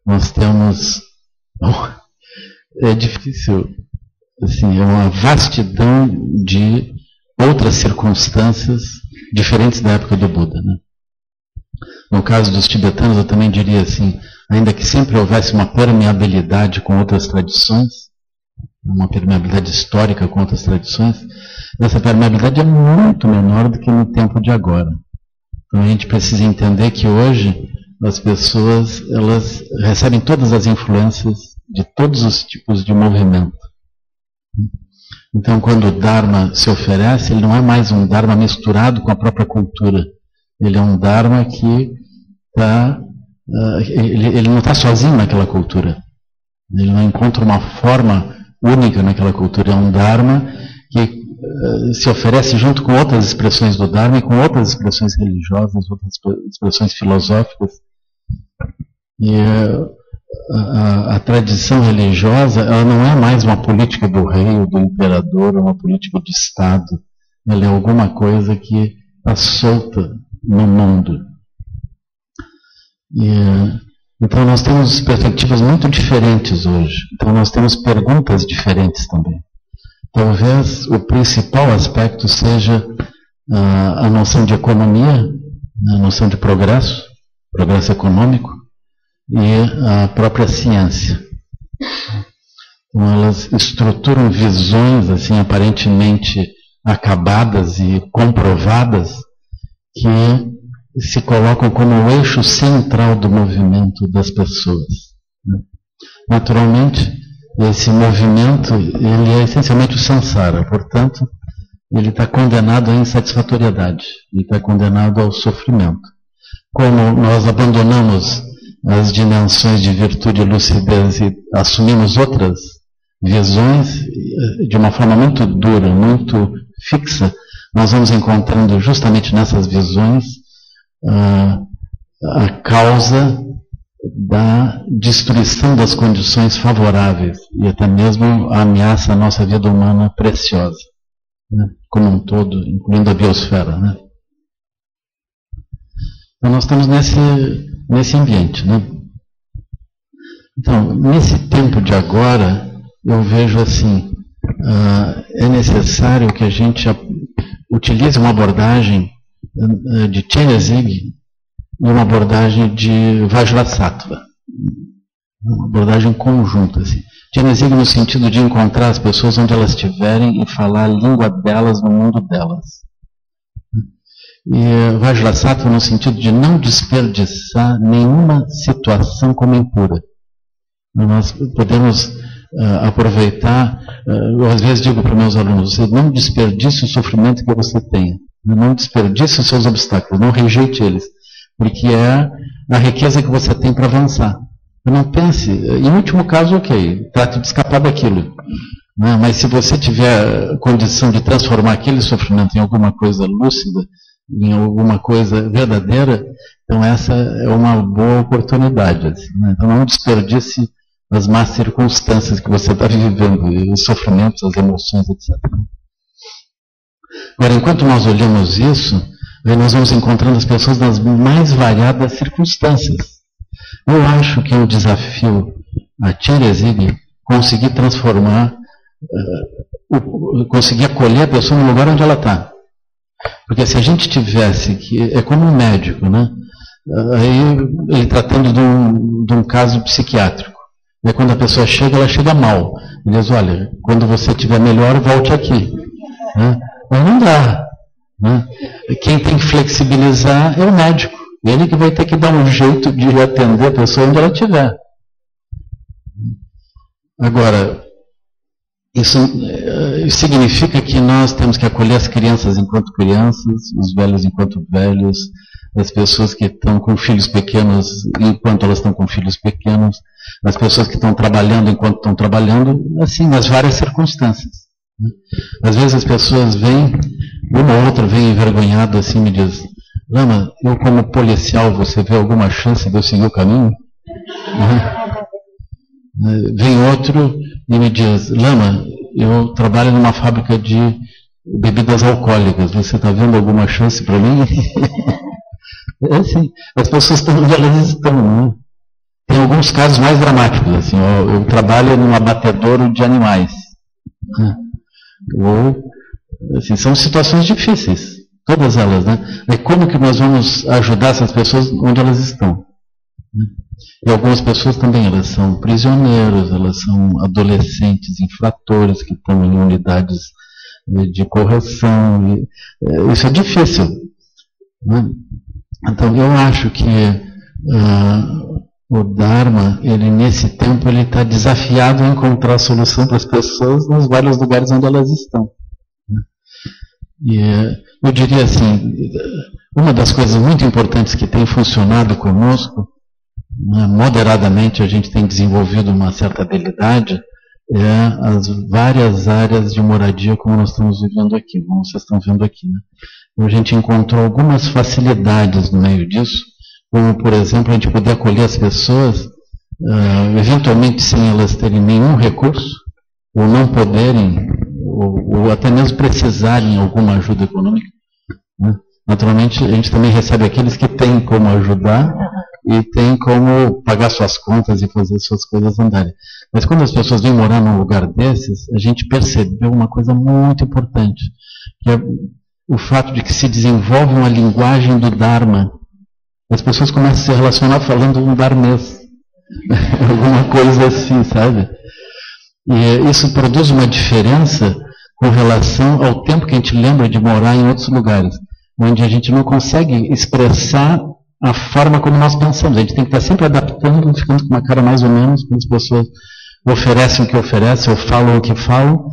nós temos... É difícil, assim, é uma vastidão de outras circunstâncias diferentes da época do Buda, né? No caso dos tibetanos, eu também diria assim, ainda que sempre houvesse uma permeabilidade com outras tradições, uma permeabilidade histórica com outras tradições, essa permeabilidade é muito menor do que no tempo de agora. Então a gente precisa entender que hoje as pessoas, elas recebem todas as influências de todos os tipos de movimento. Então quando o Dharma se oferece, ele não é mais um Dharma misturado com a própria cultura. Ele é um Dharma que ele não está sozinho naquela cultura. Ele não encontra uma forma única naquela cultura. É um Dharma que se oferece junto com outras expressões do Dharma e com outras expressões religiosas, outras expressões filosóficas. E a tradição religiosa, ela não é mais uma política do rei ou do imperador, é uma política de Estado. Ela é alguma coisa que está solta no mundo. Então nós temos perspectivas muito diferentes hoje. Então nós temos perguntas diferentes também. Talvez o principal aspecto seja a noção de economia, a noção de progresso econômico e a própria ciência. Então elas estruturam visões assim aparentemente acabadas e comprovadas que se colocam como o eixo central do movimento das pessoas. Naturalmente, esse movimento, ele é essencialmente o samsara, portanto, ele está condenado à insatisfatoriedade, ele está condenado ao sofrimento. Como nós abandonamos as dimensões de virtude e lucidez e assumimos outras visões de uma forma muito dura, muito fixa, nós vamos encontrando justamente nessas visões a causa da destruição das condições favoráveis e até mesmo a ameaça à nossa vida humana preciosa, né? Como um todo, incluindo a biosfera, né? Então nós estamos nesse ambiente, né? Então, nesse tempo de agora, eu vejo assim, é necessário que a gente utilize uma abordagem de Chenrezig e uma abordagem de Vajrasattva, uma abordagem conjunta. Assim. Chenrezig no sentido de encontrar as pessoas onde elas estiverem e falar a língua delas no mundo delas. E Vajrasattva no sentido de não desperdiçar nenhuma situação como impura. Nós podemos aproveitar, eu às vezes digo para meus alunos, você não desperdice o sofrimento que você tenha. Não desperdice os seus obstáculos, não rejeite eles, porque é a riqueza que você tem para avançar. Não pense, em último caso, ok, trate de escapar daquilo. Né? Mas se você tiver condição de transformar aquele sofrimento em alguma coisa lúcida, em alguma coisa verdadeira, então essa é uma boa oportunidade. Assim, né? Então não desperdice as más circunstâncias que você está vivendo, os sofrimentos, as emoções, etc. Agora, enquanto nós olhamos isso, aí nós vamos encontrando as pessoas nas mais variadas circunstâncias. Eu acho que é um desafio a Teresina conseguir transformar, conseguir acolher a pessoa no lugar onde ela está. Porque se a gente tivesse, que é como um médico, né? Aí ele tratando de um caso psiquiátrico. E quando a pessoa chega, ela chega mal. Ele diz, olha, quando você estiver melhor, volte aqui. Né? Mas não dá. Né? Quem tem que flexibilizar é o médico. Ele que vai ter que dar um jeito de atender a pessoa onde ela estiver. Agora, isso significa que nós temos que acolher as crianças enquanto crianças, os velhos enquanto velhos, as pessoas que estão com filhos pequenos enquanto elas estão com filhos pequenos, as pessoas que estão trabalhando enquanto estão trabalhando, assim, nas várias circunstâncias. Às vezes as pessoas vêm, uma ou outra vem envergonhada assim, me diz, Lama, eu como policial, você vê alguma chance de eu seguir o caminho? Vem outro e me diz, Lama, eu trabalho numa fábrica de bebidas alcoólicas, você está vendo alguma chance para mim? É assim, as pessoas estão onde elas estão, né? Tem alguns casos mais dramáticos, assim, eu trabalho num abatedouro de animais. Ou, assim, são situações difíceis, todas elas, né? E como que nós vamos ajudar essas pessoas onde elas estão? E algumas pessoas também, elas são prisioneiros, elas são adolescentes infratores que estão em unidades de correção. E, isso é difícil. Né? Então, eu acho que o Dharma, ele nesse tempo, ele está desafiado a encontrar a solução para as pessoas nos vários lugares onde elas estão. E eu diria assim, uma das coisas muito importantes que tem funcionado conosco, moderadamente a gente tem desenvolvido uma certa habilidade, é as várias áreas de moradia como nós estamos vivendo aqui, como vocês estão vendo aqui. Né? A gente encontrou algumas facilidades no meio disso, como, por exemplo, a gente poder acolher as pessoas, eventualmente sem elas terem nenhum recurso, ou não poderem, ou até mesmo precisarem de alguma ajuda econômica. Né? Naturalmente, a gente também recebe aqueles que têm como ajudar e têm como pagar suas contas e fazer suas coisas andarem. Mas quando as pessoas vêm morar num lugar desses, a gente percebeu uma coisa muito importante, que é o fato de que se desenvolve uma linguagem do Dharma. As pessoas começam a se relacionar falando um dharmês. Alguma coisa assim, sabe? E isso produz uma diferença com relação ao tempo que a gente lembra de morar em outros lugares, onde a gente não consegue expressar a forma como nós pensamos. A gente tem que estar sempre adaptando, ficando com uma cara mais ou menos, quando as pessoas oferecem o que oferecem, ou falam o que falam.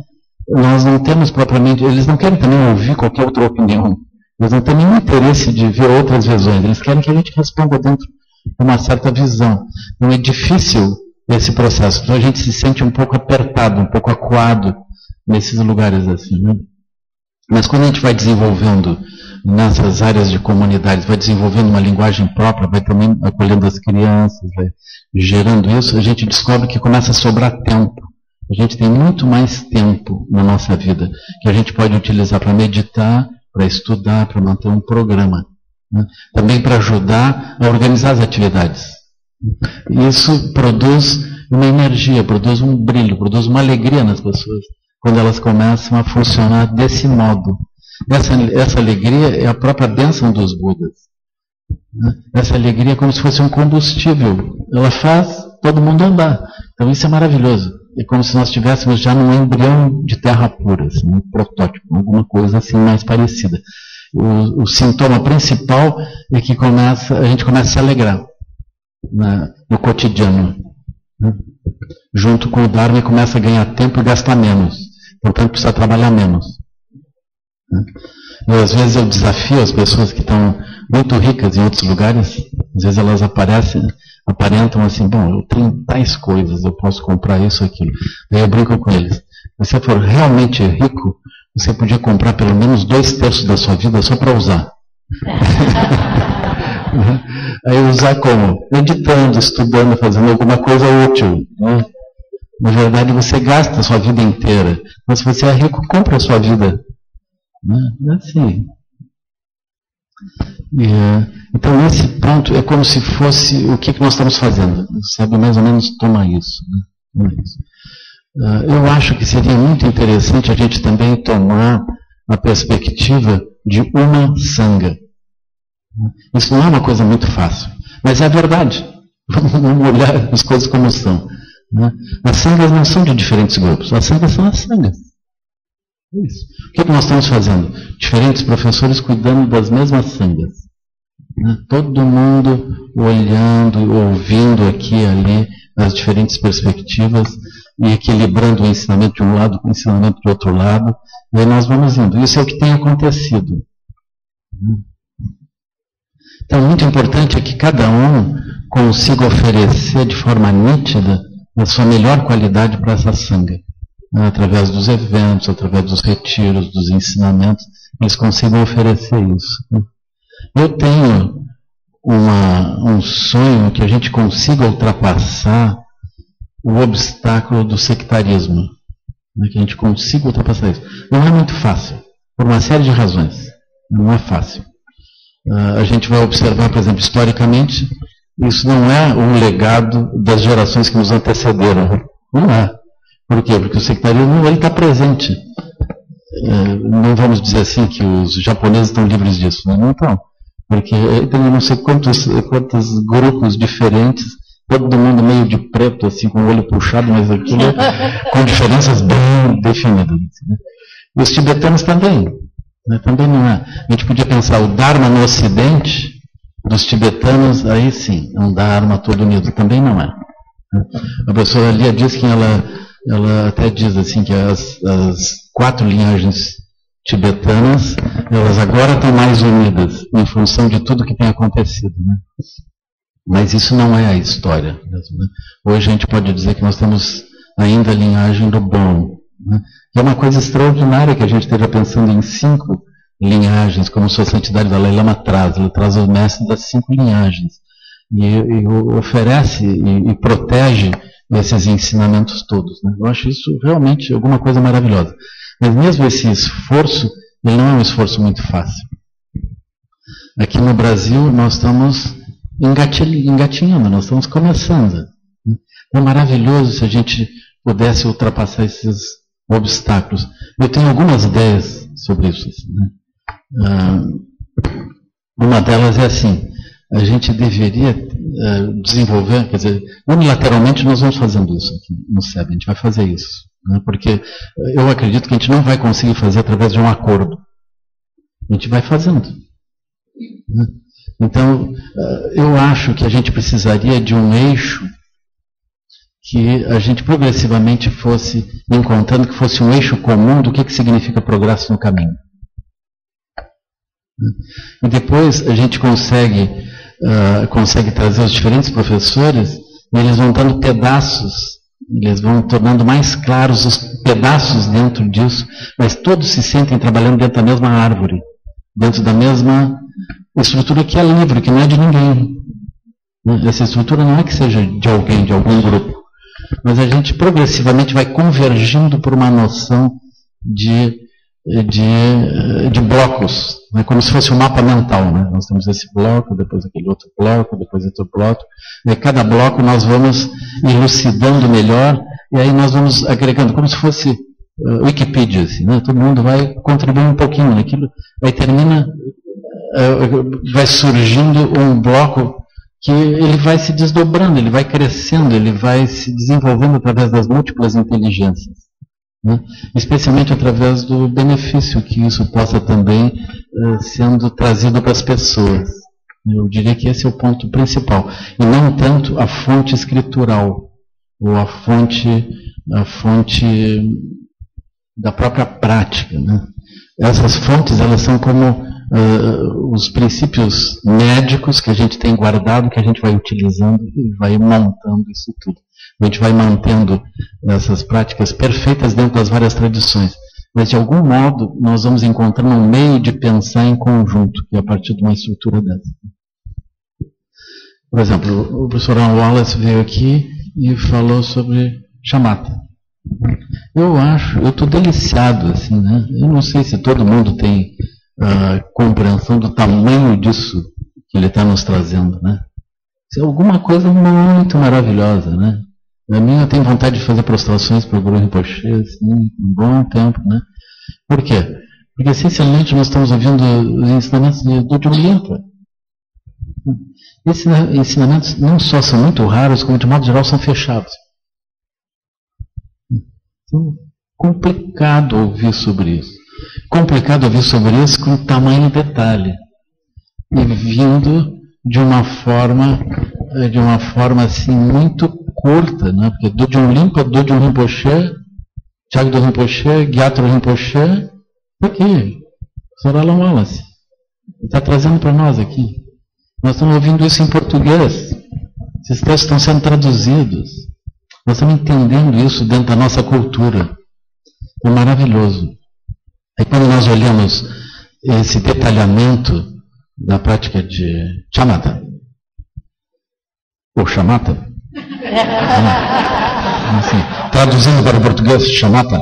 Nós não temos propriamente, eles não querem também ouvir qualquer outra opinião. Eles não têm nenhum interesse de ver outras visões. Eles querem que a gente responda dentro de uma certa visão. Então é difícil esse processo. Então a gente se sente um pouco apertado, um pouco acuado nesses lugares assim. Né? Mas quando a gente vai desenvolvendo nessas áreas de comunidades, vai desenvolvendo uma linguagem própria, vai também acolhendo as crianças, vai gerando isso, a gente descobre que começa a sobrar tempo. A gente tem muito mais tempo na nossa vida que a gente pode utilizar para meditar, para estudar, para manter um programa. Né? Também para ajudar a organizar as atividades. Isso produz uma energia, produz um brilho, produz uma alegria nas pessoas, quando elas começam a funcionar desse modo. Essa alegria é a própria bênção dos Budas. Né? Essa alegria é como se fosse um combustível. Ela faz todo mundo andar. Então isso é maravilhoso. É como se nós estivéssemos já num embrião de terra pura, assim, um protótipo, alguma coisa assim mais parecida. O sintoma principal é que a gente começa a se alegrar no cotidiano. Né? Junto com o Dharma, começa a ganhar tempo e gastar menos. Portanto, precisa trabalhar menos. Né? Às vezes eu desafio as pessoas que estão muito ricas em outros lugares, às vezes elas aparentam assim, bom, eu tenho tais coisas, eu posso comprar isso ou aquilo. Aí eu brinco com eles. Se você for realmente rico, você podia comprar pelo menos 2/3 da sua vida só para usar. Aí usar como? Meditando, estudando, fazendo alguma coisa útil. Né? Na verdade, você gasta a sua vida inteira. Mas se você é rico, compra a sua vida. Né? É assim. Então, nesse ponto, é como se fosse o que nós estamos fazendo. Sabe, mais ou menos, toma isso. Né? Eu acho que seria muito interessante a gente também tomar a perspectiva de uma sanga. Isso não é uma coisa muito fácil, mas é a verdade. Vamos olhar as coisas como são. Né? As sangas não são de diferentes grupos, as sangas são as sangas. Isso. O que nós estamos fazendo? Diferentes professores cuidando das mesmas sangas. Né? Todo mundo olhando, ouvindo aqui e ali as diferentes perspectivas e equilibrando o ensinamento de um lado com o ensinamento do outro lado. E aí nós vamos indo. Isso é o que tem acontecido. Então, muito importante é que cada um consiga oferecer de forma nítida a sua melhor qualidade para essa sanga. Através dos eventos, através dos retiros, dos ensinamentos, eles consigam oferecer isso. Eu tenho um sonho que a gente consiga ultrapassar o obstáculo do sectarismo. Que a gente consiga ultrapassar isso. Não é muito fácil, por uma série de razões. Não é fácil. A gente vai observar, por exemplo, historicamente, isso não é um legado das gerações que nos antecederam. Não é. Por quê? Porque o sectarismo está presente. Não vamos dizer assim que os japoneses estão livres disso. Não estão. Porque tem não sei quantos grupos diferentes, todo mundo meio de preto, assim, com o olho puxado, mas aquilo com diferenças bem definidas. Né? E os tibetanos também. Também não é. A gente podia pensar o Dharma no Ocidente, dos tibetanos, aí sim, é um Dharma todo unido. Também não é. A professora Lia diz que ela até diz assim que as 4 linhagens tibetanas, elas agora estão mais unidas, em função de tudo que tem acontecido. Né? Mas isso não é a história. Mesmo, né? Hoje a gente pode dizer que nós temos ainda a linhagem do bom. Né? Que é uma coisa extraordinária que a gente esteja pensando em 5 linhagens, como Sua Santidade Dalai Lama traz. Ele traz o mestre das 5 linhagens. E oferece e protege esses ensinamentos todos. Né? Eu acho isso realmente alguma coisa maravilhosa. Mas mesmo esse esforço, ele não é um esforço muito fácil. Aqui no Brasil, nós estamos engatinhando, nós estamos começando. É maravilhoso se a gente pudesse ultrapassar esses obstáculos. Eu tenho algumas ideias sobre isso. Né? Uma delas é assim, a gente deveria desenvolver, quer dizer, unilateralmente nós vamos fazendo isso aqui no SEB, a gente vai fazer isso. Né? Porque eu acredito que a gente não vai conseguir fazer através de um acordo. A gente vai fazendo. Né? Então, eu acho que a gente precisaria de um eixo que a gente progressivamente fosse encontrando, que fosse um eixo comum do que significa progresso no caminho. E depois a gente consegue trazer os diferentes professores e eles vão dando pedaços, eles vão tornando mais claros os pedaços dentro disso, mas todos se sentem trabalhando dentro da mesma árvore, dentro da mesma estrutura que é livre, que não é de ninguém. Essa estrutura não é que seja de alguém, de algum grupo. Mas a gente progressivamente vai convergindo por uma noção de blocos, né? Como se fosse um mapa mental. Né? Nós temos esse bloco, depois aquele outro bloco, depois outro bloco. E cada bloco nós vamos elucidando melhor, e aí nós vamos agregando, como se fosse Wikipedia. Assim, né? Todo mundo vai contribuindo um pouquinho naquilo, aí vai surgindo um bloco que ele vai se desdobrando, ele vai crescendo, ele vai se desenvolvendo através das múltiplas inteligências. Né? Especialmente através do benefício que isso possa também sendo trazido para as pessoas. Eu diria que esse é o ponto principal. E não tanto a fonte escritural, ou a fonte da própria prática. Né? essas fontes, elas são como os princípios médicos que a gente tem guardado, que a gente vai utilizando e vai montando isso tudo. A gente vai mantendo essas práticas perfeitas dentro das várias tradições. Mas, de algum modo, nós vamos encontrar um meio de pensar em conjunto, que é a partir de uma estrutura dessa. Por exemplo, o professor Alan Wallace veio aqui e falou sobre shamatha. Eu estou deliciado, assim, né? Eu não sei se todo mundo tem compreensão do tamanho disso que ele está nos trazendo, né? Isso é alguma coisa muito maravilhosa, né? A mim, eu tenho vontade de fazer prostrações para o Guru Rinpoche, assim, um bom tempo, né? Por quê? Porque, essencialmente, nós estamos ouvindo os ensinamentos do John Limpa. Esses ensinamentos não só são muito raros, como, de modo geral, são fechados. Então, complicado ouvir sobre isso. Complicado ouvir sobre isso com tamanho e detalhe. E vindo de uma forma assim, muito curta, né? Porque Dudjom Limpa, Dudjom Rinpoche, Chagdo Rinpoche, Gyatro Rinpoche, está aqui. Sr. Alan Wallace está trazendo para nós aqui. Nós estamos ouvindo isso em português. Esses textos estão sendo traduzidos. Nós estamos entendendo isso dentro da nossa cultura. É maravilhoso. Aí quando nós olhamos esse detalhamento da prática de shamatha, ou shamatha, assim, traduzindo para o português, shamatha.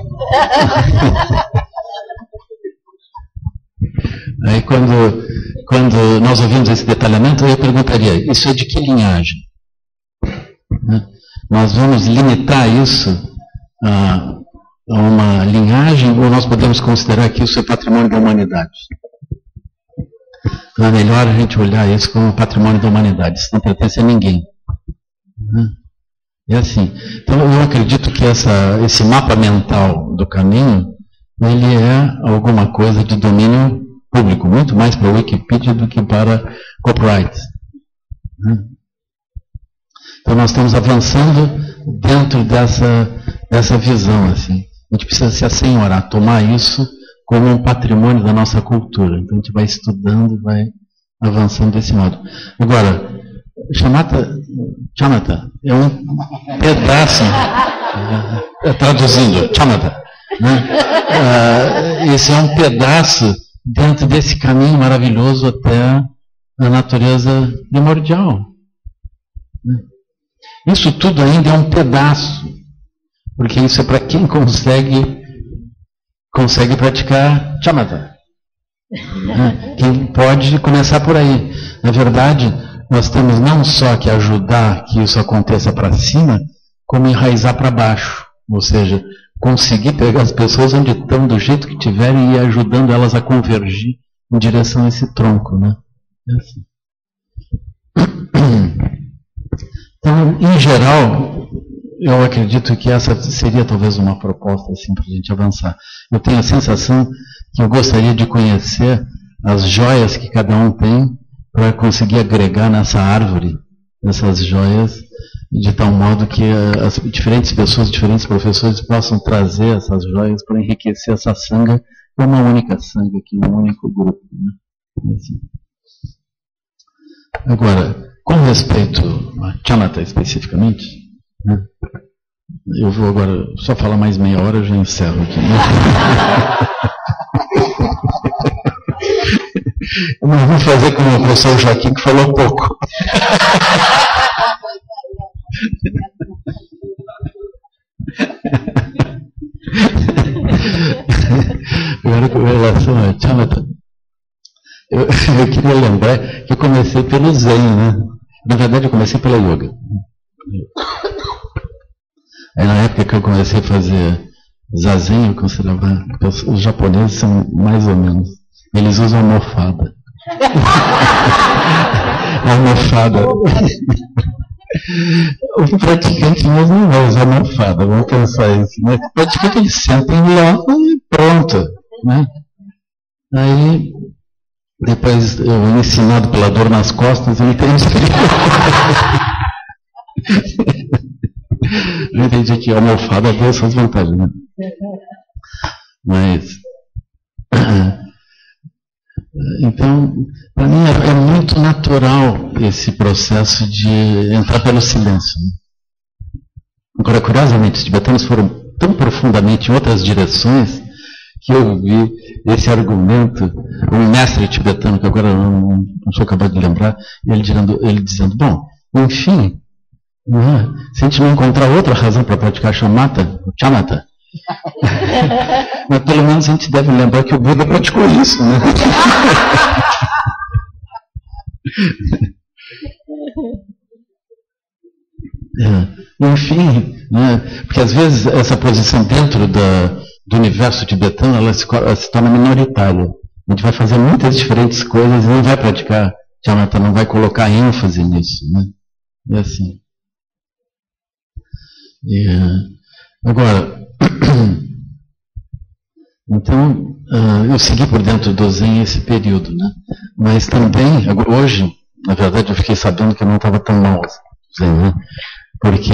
Aí quando nós ouvimos esse detalhamento, eu perguntaria, isso é de que linhagem? Nós vamos limitar isso a uma linhagem, ou nós podemos considerar que isso é patrimônio da humanidade? Então é melhor a gente olhar isso como patrimônio da humanidade, isso não pertence a ninguém. É assim. Então eu acredito que esse mapa mental do caminho, ele é alguma coisa de domínio público, muito mais para a Wikipedia do que para copyright. Então nós estamos avançando dentro dessa visão, assim. A gente precisa se assenhorar, tomar isso como um patrimônio da nossa cultura. Então a gente vai estudando, vai avançando desse modo. Agora, shamatha é um pedaço, traduzindo, shamatha, né? Esse é um pedaço dentro desse caminho maravilhoso até a natureza primordial. Isso tudo ainda é um pedaço, porque isso é para quem consegue praticar shamatha. Quem pode começar por aí. Na verdade, nós temos não só que ajudar que isso aconteça para cima, como enraizar para baixo. Ou seja, conseguir pegar as pessoas onde estão, do jeito que tiverem, e ir ajudando elas a convergir em direção a esse tronco, né? É assim. Então, em geral, eu acredito que essa seria talvez uma proposta assim, para a gente avançar. Eu tenho a sensação que eu gostaria de conhecer as joias que cada um tem para conseguir agregar nessa árvore essas joias, de tal modo que as diferentes pessoas, diferentes professores possam trazer essas joias para enriquecer essa sanga, que é uma única sanga aqui, um único grupo. Né? Assim. Agora, com respeito a shamatha especificamente, né? Eu vou agora só falar mais meia hora, eu já encerro aqui. Né? Eu não vou fazer como o professor Joaquim, que falou pouco. Agora, com relação a shamatha, eu queria lembrar que eu comecei pelo Zen, né? Na verdade, eu comecei pela yoga. Aí, na época que eu comecei a fazer zazen, eu considerava que os japoneses são mais ou menos. Eles usam almofada. Almofada. O praticante mesmo não vai usar almofada, vamos pensar isso. Mas o praticante, ele senta lá e pronto. Né? Aí, depois, eu ensinado pela dor nas costas, eu entendi. Eu entendi que a almofada tem essas vantagens, né? Mas Então, para mim é muito natural esse processo de entrar pelo silêncio. Né? Agora, curiosamente, os tibetanos foram tão profundamente em outras direções que eu vi esse argumento, um mestre tibetano, que agora não sou capaz de lembrar, ele dizendo, bom, enfim, se a gente não encontrar outra razão para praticar chamata, mas pelo menos a gente deve lembrar que o Buda praticou isso, né? Enfim, né? Porque às vezes essa posição dentro do universo tibetano ela se torna minoritária. A gente vai fazer muitas diferentes coisas e não vai praticar chamata, não vai colocar ênfase nisso, né? É assim. Agora, então, eu segui por dentro do Zen esse período, né? Mas também, hoje, na verdade, eu fiquei sabendo que eu não estava tão mal Zen, né? Porque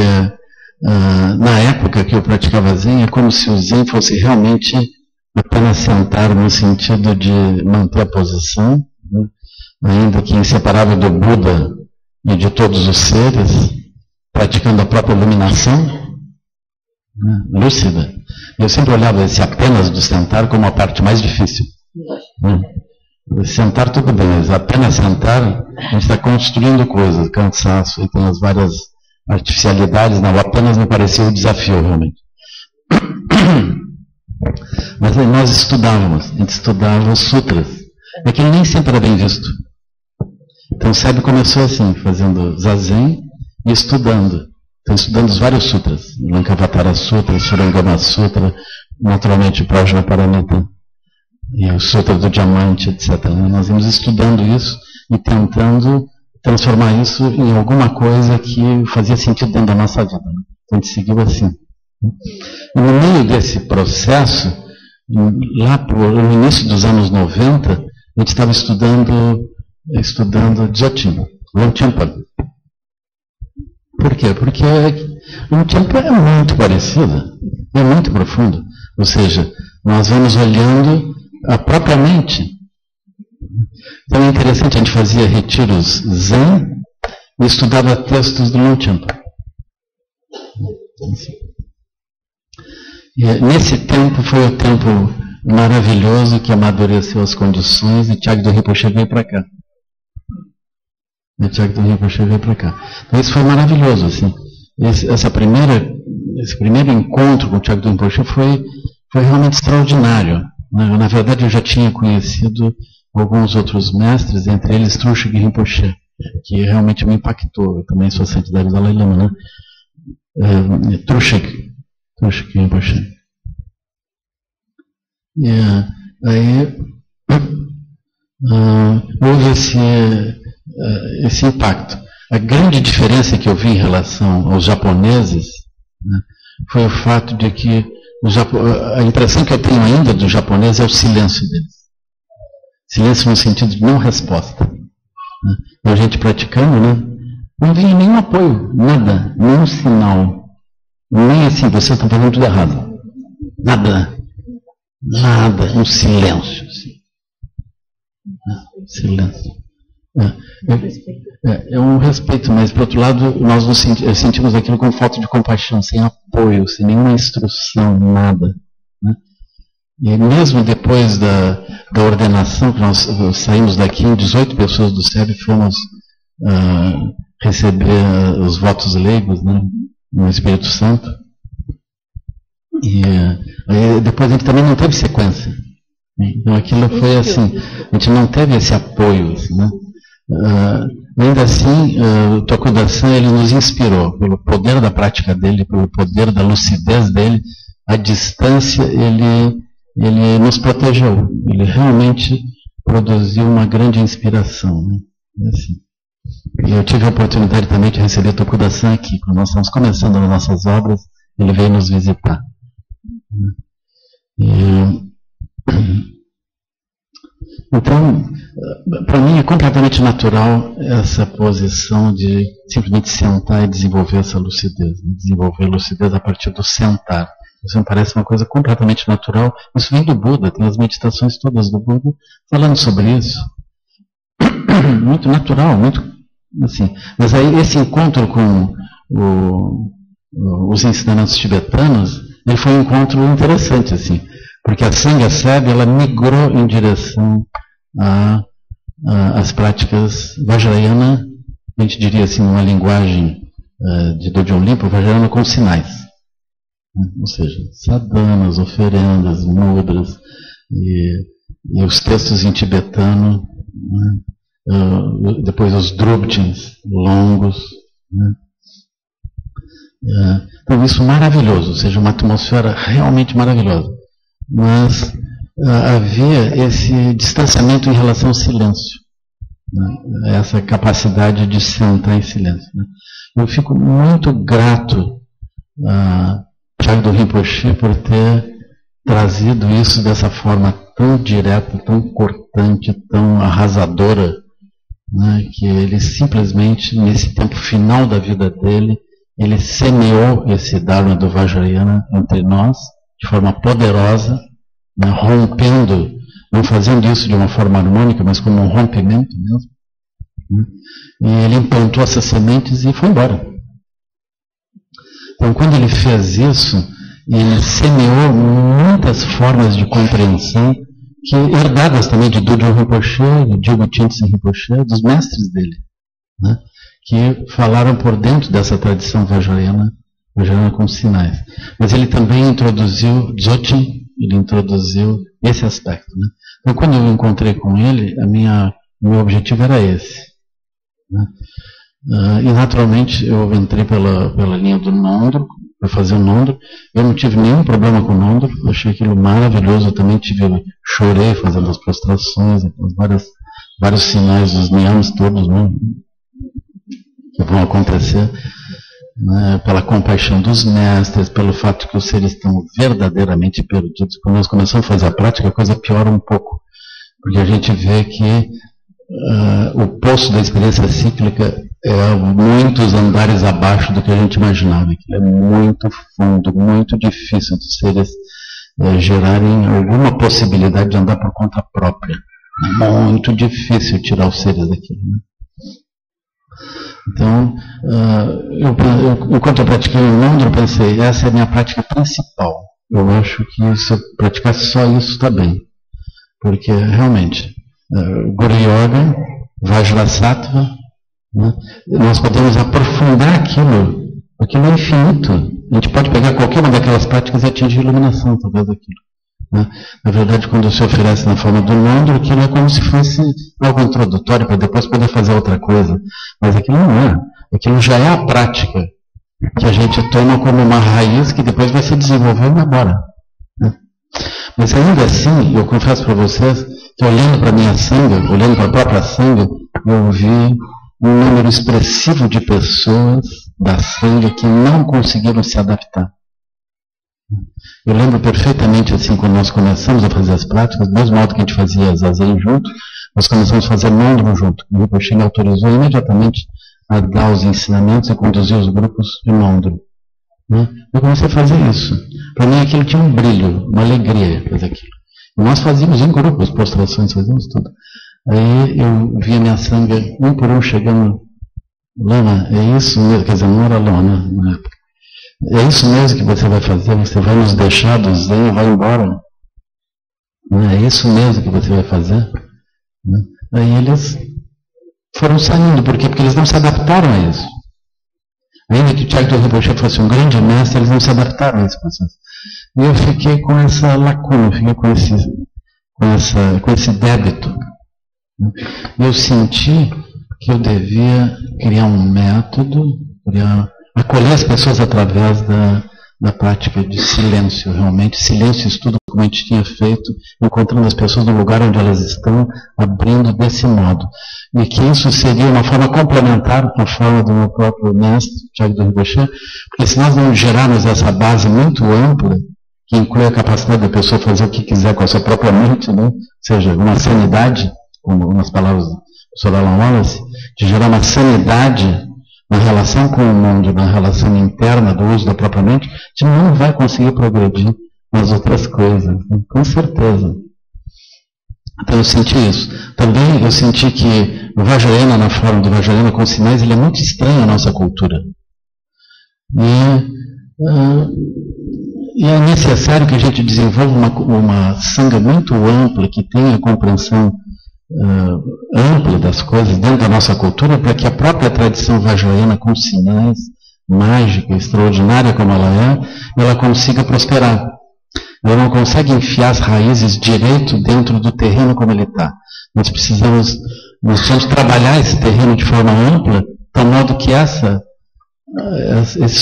na época que eu praticava Zen, é como se o Zen fosse realmente apenas sentar no sentido de manter a posição, né? Ainda que inseparável do Buda e de todos os seres, praticando a própria iluminação, lúcida. Eu sempre olhava esse apenas do sentar como a parte mais difícil. Sentar tudo bem, mas apenas sentar, a gente está construindo coisas, cansaço, e tem as várias artificialidades, não, apenas me pareceu um desafio realmente. Mas aí nós estudávamos, a gente estudava os sutras. É que nem sempre era bem visto. Então o Sebe começou assim, fazendo zazen e estudando. Então, estudando os vários sutras, Lankavatara Sutra, Surangama Sutra, naturalmente o Prajnaparamita, e o Sutra do Diamante, etc. Nós íamos estudando isso e tentando transformar isso em alguma coisa que fazia sentido dentro da nossa vida. Então, a gente seguiu assim. E no meio desse processo, lá no início dos anos 90, a gente estava estudando Dzogchen, Longchenpa. Por quê? Porque o tempo é muito parecido, é muito profundo. Ou seja, nós vamos olhando a própria mente. Então é interessante, a gente fazia retiros Zen e estudava textos do Longchenpa. E nesse tempo foi o tempo maravilhoso que amadureceu as condições e Chagdu Rinpoche veio para cá. Então isso foi maravilhoso, assim. Esse primeiro encontro com o Chagdu Rinpoche foi realmente extraordinário. Na verdade, eu já tinha conhecido alguns outros mestres, entre eles Trungshig Rinpoche, que realmente me impactou. Eu também sou a santidade do Dalai Lama, né? Trungshig Rinpoche. E aí houve esse impacto. A grande diferença que eu vi em relação aos japoneses, né, foi o fato de que a impressão que eu tenho ainda do japonês é o silêncio deles. Silêncio no sentido de não resposta. Né? A gente praticando, né, não vinha nenhum apoio, nada, nenhum sinal. Nem assim, vocês estão fazendo tudo errado. Nada, um silêncio. Assim. Silêncio. É um respeito, mas por outro lado nós sentimos aquilo com falta de compaixão, sem apoio, sem nenhuma instrução, nada, né? E mesmo depois da ordenação, que nós saímos daqui, 18 pessoas do SEB fomos receber os votos leigos, né, no Espírito Santo, e aí depois a gente também não teve sequência. Então aquilo foi assim, a gente não teve esse apoio, assim, né? Ainda assim, o Tokuda-san, ele nos inspirou pelo poder da prática dele, pelo poder da lucidez dele, à distância ele nos protegeu, ele realmente produziu uma grande inspiração, né? Assim. E eu tive a oportunidade também de receber Tokuda-san aqui, quando nós estamos começando as nossas obras, ele veio nos visitar. Então, para mim é completamente natural essa posição de simplesmente sentar e desenvolver essa lucidez. Desenvolver lucidez a partir do sentar. Isso me parece uma coisa completamente natural. Isso vem do Buda, tem as meditações todas do Buda falando sobre isso. Muito natural, muito assim. Mas aí esse encontro com os ensinamentos tibetanos, ele foi um encontro interessante, assim, porque a Sangha Sebe, ela migrou em direção às práticas Vajrayana, a gente diria assim, numa linguagem de Dojong Limpo, Vajrayana com sinais. Ou seja, sadhanas, oferendas, mudras, e os textos em tibetano, depois os drupjins longos. Então isso maravilhoso, ou seja, uma atmosfera realmente maravilhosa. Mas havia esse distanciamento em relação ao silêncio, essa capacidade de sentar em silêncio. Eu fico muito grato a Chagdor Rinpoche por ter trazido isso dessa forma tão direta, tão cortante, tão arrasadora, que ele simplesmente, nesse tempo final da vida dele, ele semeou esse Dharma do Vajrayana entre nós, de forma poderosa, rompendo, não fazendo isso de uma forma harmônica, mas como um rompimento mesmo. E ele implantou essas sementes e foi embora. Então, quando ele fez isso, ele semeou muitas formas de compreensão, que herdadas também de Dojong Rinpoche, de Dilgo Tintse Rinpoche, dos mestres dele, que falaram por dentro dessa tradição vajrayana com sinais. Mas ele também introduziu Dzogchen, ele introduziu esse aspecto. Então, quando eu encontrei com ele, meu objetivo era esse. E, naturalmente, eu entrei pela linha do Nondro, para fazer o Nondro. Eu não tive nenhum problema com o Nondro, eu achei aquilo maravilhoso. Eu também chorei fazendo as prostrações, vários sinais dos niyams todos, que vão acontecer, pela compaixão dos mestres, pelo fato que os seres estão verdadeiramente perdidos. Quando nós começamos a fazer a prática, a coisa piora um pouco, porque a gente vê que o poço da experiência cíclica é muitos andares abaixo do que a gente imaginava. É muito fundo, muito difícil dos seres gerarem alguma possibilidade de andar por conta própria. É muito difícil tirar os seres daquilo. Então, enquanto eu pratiquei o Nondro, eu pensei, essa é a minha prática principal. Eu acho que se eu praticasse só isso, está bem. Porque, realmente, Guru Yoga, Vajrasattva, nós podemos aprofundar aquilo é infinito. A gente pode pegar qualquer uma daquelas práticas e atingir iluminação através daquilo. Na verdade, quando se oferece na forma do Nondro, aquilo é como se fosse algo introdutório para depois poder fazer outra coisa. Mas aquilo não é. Aquilo já é a prática que a gente toma como uma raiz que depois vai se desenvolvendo agora. Mas ainda assim, eu confesso para vocês que olhando para a minha Sangha, olhando para a própria Sangha, eu vi um número expressivo de pessoas da Sangha que não conseguiram se adaptar. Eu lembro perfeitamente, assim, quando nós começamos a fazer as práticas, do mesmo modo que a gente fazia Zazen junto, nós começamos a fazer Nondro junto. O Rinpoche me autorizou imediatamente a dar os ensinamentos e conduzir os grupos de Nondro. Eu comecei a fazer isso. Para mim aquilo tinha um brilho, uma alegria fazer aquilo. E nós fazíamos em grupos, prostrações, fazíamos tudo. Aí eu via minha Sangha, um por um, chegando, Lama, é isso mesmo, quer dizer, não era Lama na época. É isso mesmo que você vai fazer? Você vai nos deixar do Zen e vai embora? É isso mesmo que você vai fazer? Aí eles foram saindo. Por quê? Porque eles não se adaptaram a isso. Ainda que o Chagdor Rinpoche fosse um grande mestre, eles não se adaptaram a esse processo. E eu fiquei com essa lacuna, fiquei com esse débito. Eu senti que eu devia criar um método, acolher as pessoas através da prática de silêncio, realmente. Silêncio e estudo, como a gente tinha feito, encontrando as pessoas no lugar onde elas estão, abrindo desse modo. E que isso seria uma forma complementar à forma do meu próprio mestre, Chagdor Rinpoche, porque se nós não gerarmos essa base muito ampla, que inclui a capacidade da pessoa fazer o que quiser com a sua própria mente, ou seja, uma sanidade, como nas palavras do Sr. Alan Wallace, de gerar uma sanidade na relação com o mundo, na relação interna do uso da própria mente, a gente não vai conseguir progredir nas outras coisas, né? Com certeza. Então eu senti isso. Também eu senti que o Vajrayana, na forma do Vajrayana com sinais, ele é muito estranho à nossa cultura. E é necessário que a gente desenvolva uma sanga muito ampla, que tenha a compreensão ampla das coisas dentro da nossa cultura, para que a própria tradição vajrayana com sinais, mágica, extraordinária como ela consiga prosperar. Ela não consegue enfiar as raízes direito dentro do terreno como ele está. Nós precisamos trabalhar esse terreno de forma ampla, de modo que esse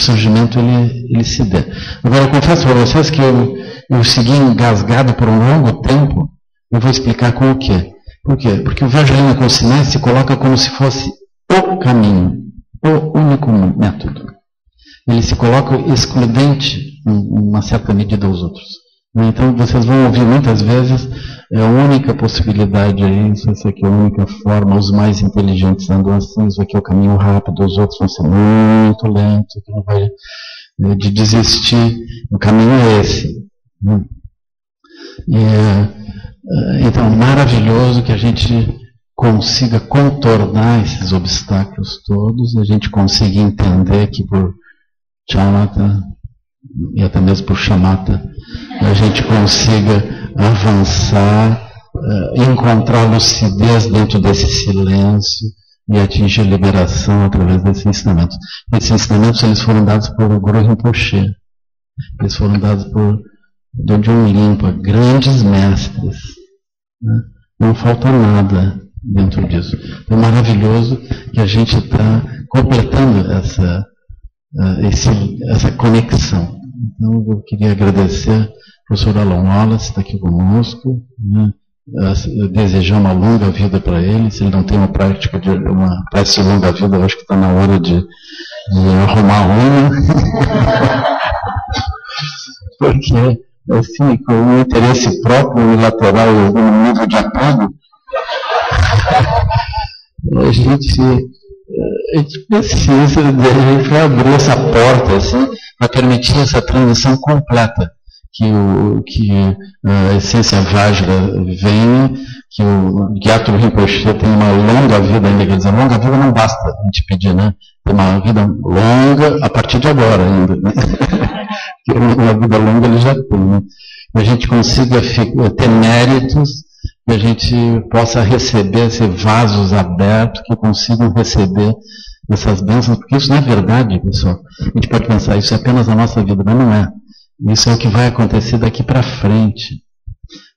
surgimento ele se dê. Agora, eu confesso para vocês que eu segui engasgado por um longo tempo. Eu vou explicar com o quê. Por quê? Porque o Vajrayana com sinais se coloca como se fosse o caminho, o único método. Ele se coloca excludente, em uma certa medida, aos outros. Então, vocês vão ouvir muitas vezes, é a única possibilidade aí, isso aqui é a única forma, os mais inteligentes andam assim, isso aqui é o caminho rápido, os outros vão ser muito lentos, que não vai de desistir, o caminho é esse. Então, maravilhoso que a gente consiga contornar esses obstáculos todos, a gente consiga entender que por Chamata, e até mesmo por Shamatha, a gente consiga avançar, encontrar lucidez dentro desse silêncio e atingir liberação através desses ensinamentos. Esses ensinamentos eles foram dados por Guru Rinpoche, eles foram dados por Dodjom Limpa, grandes mestres, né? Não falta nada dentro disso. É maravilhoso que a gente está completando essa conexão. Então eu queria agradecer ao professor Alan Wallace, está aqui conosco, né? Desejar uma longa vida para ele. Se ele não tem uma prática de longa vida, eu acho que está na hora de arrumar uma. Porque, assim, com um interesse próprio unilateral e um nível de apego, a gente precisa dele para abrir essa porta, assim, para permitir essa transição completa, que a essência Vajra venha, que o Gyatro Rinpoche tenha uma longa vida ainda. Quer dizer, longa vida não basta a gente pedir, né? Tem uma vida longa a partir de agora ainda, né? Porque uma vida longa ele já tem, né? Que a gente consiga ter méritos, que a gente possa receber, ser vasos abertos, que consigam receber essas bênçãos, porque isso não é verdade, pessoal. A gente pode pensar, isso é apenas a nossa vida, mas não é. Isso é o que vai acontecer daqui para frente.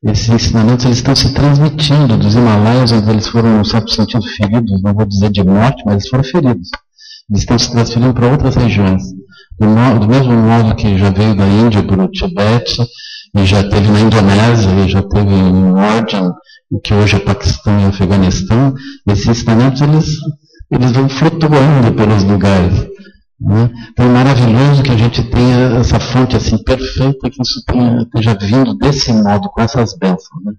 Esses ensinamentos eles estão se transmitindo dos Himalaias, onde eles foram, no certo sentido, feridos, não vou dizer de morte, mas eles foram feridos. Eles estão se transferindo para outras regiões. Do mesmo modo que já veio da Índia para o Tibete, e já teve na Indonésia, e já teve em Orjan, o que hoje é Paquistão e Afeganistão, esses ensinamentos eles vão flutuando pelos lugares. Né? Então é maravilhoso que a gente tenha essa fonte assim perfeita, que isso esteja vindo desse modo, com essas bênçãos. Né?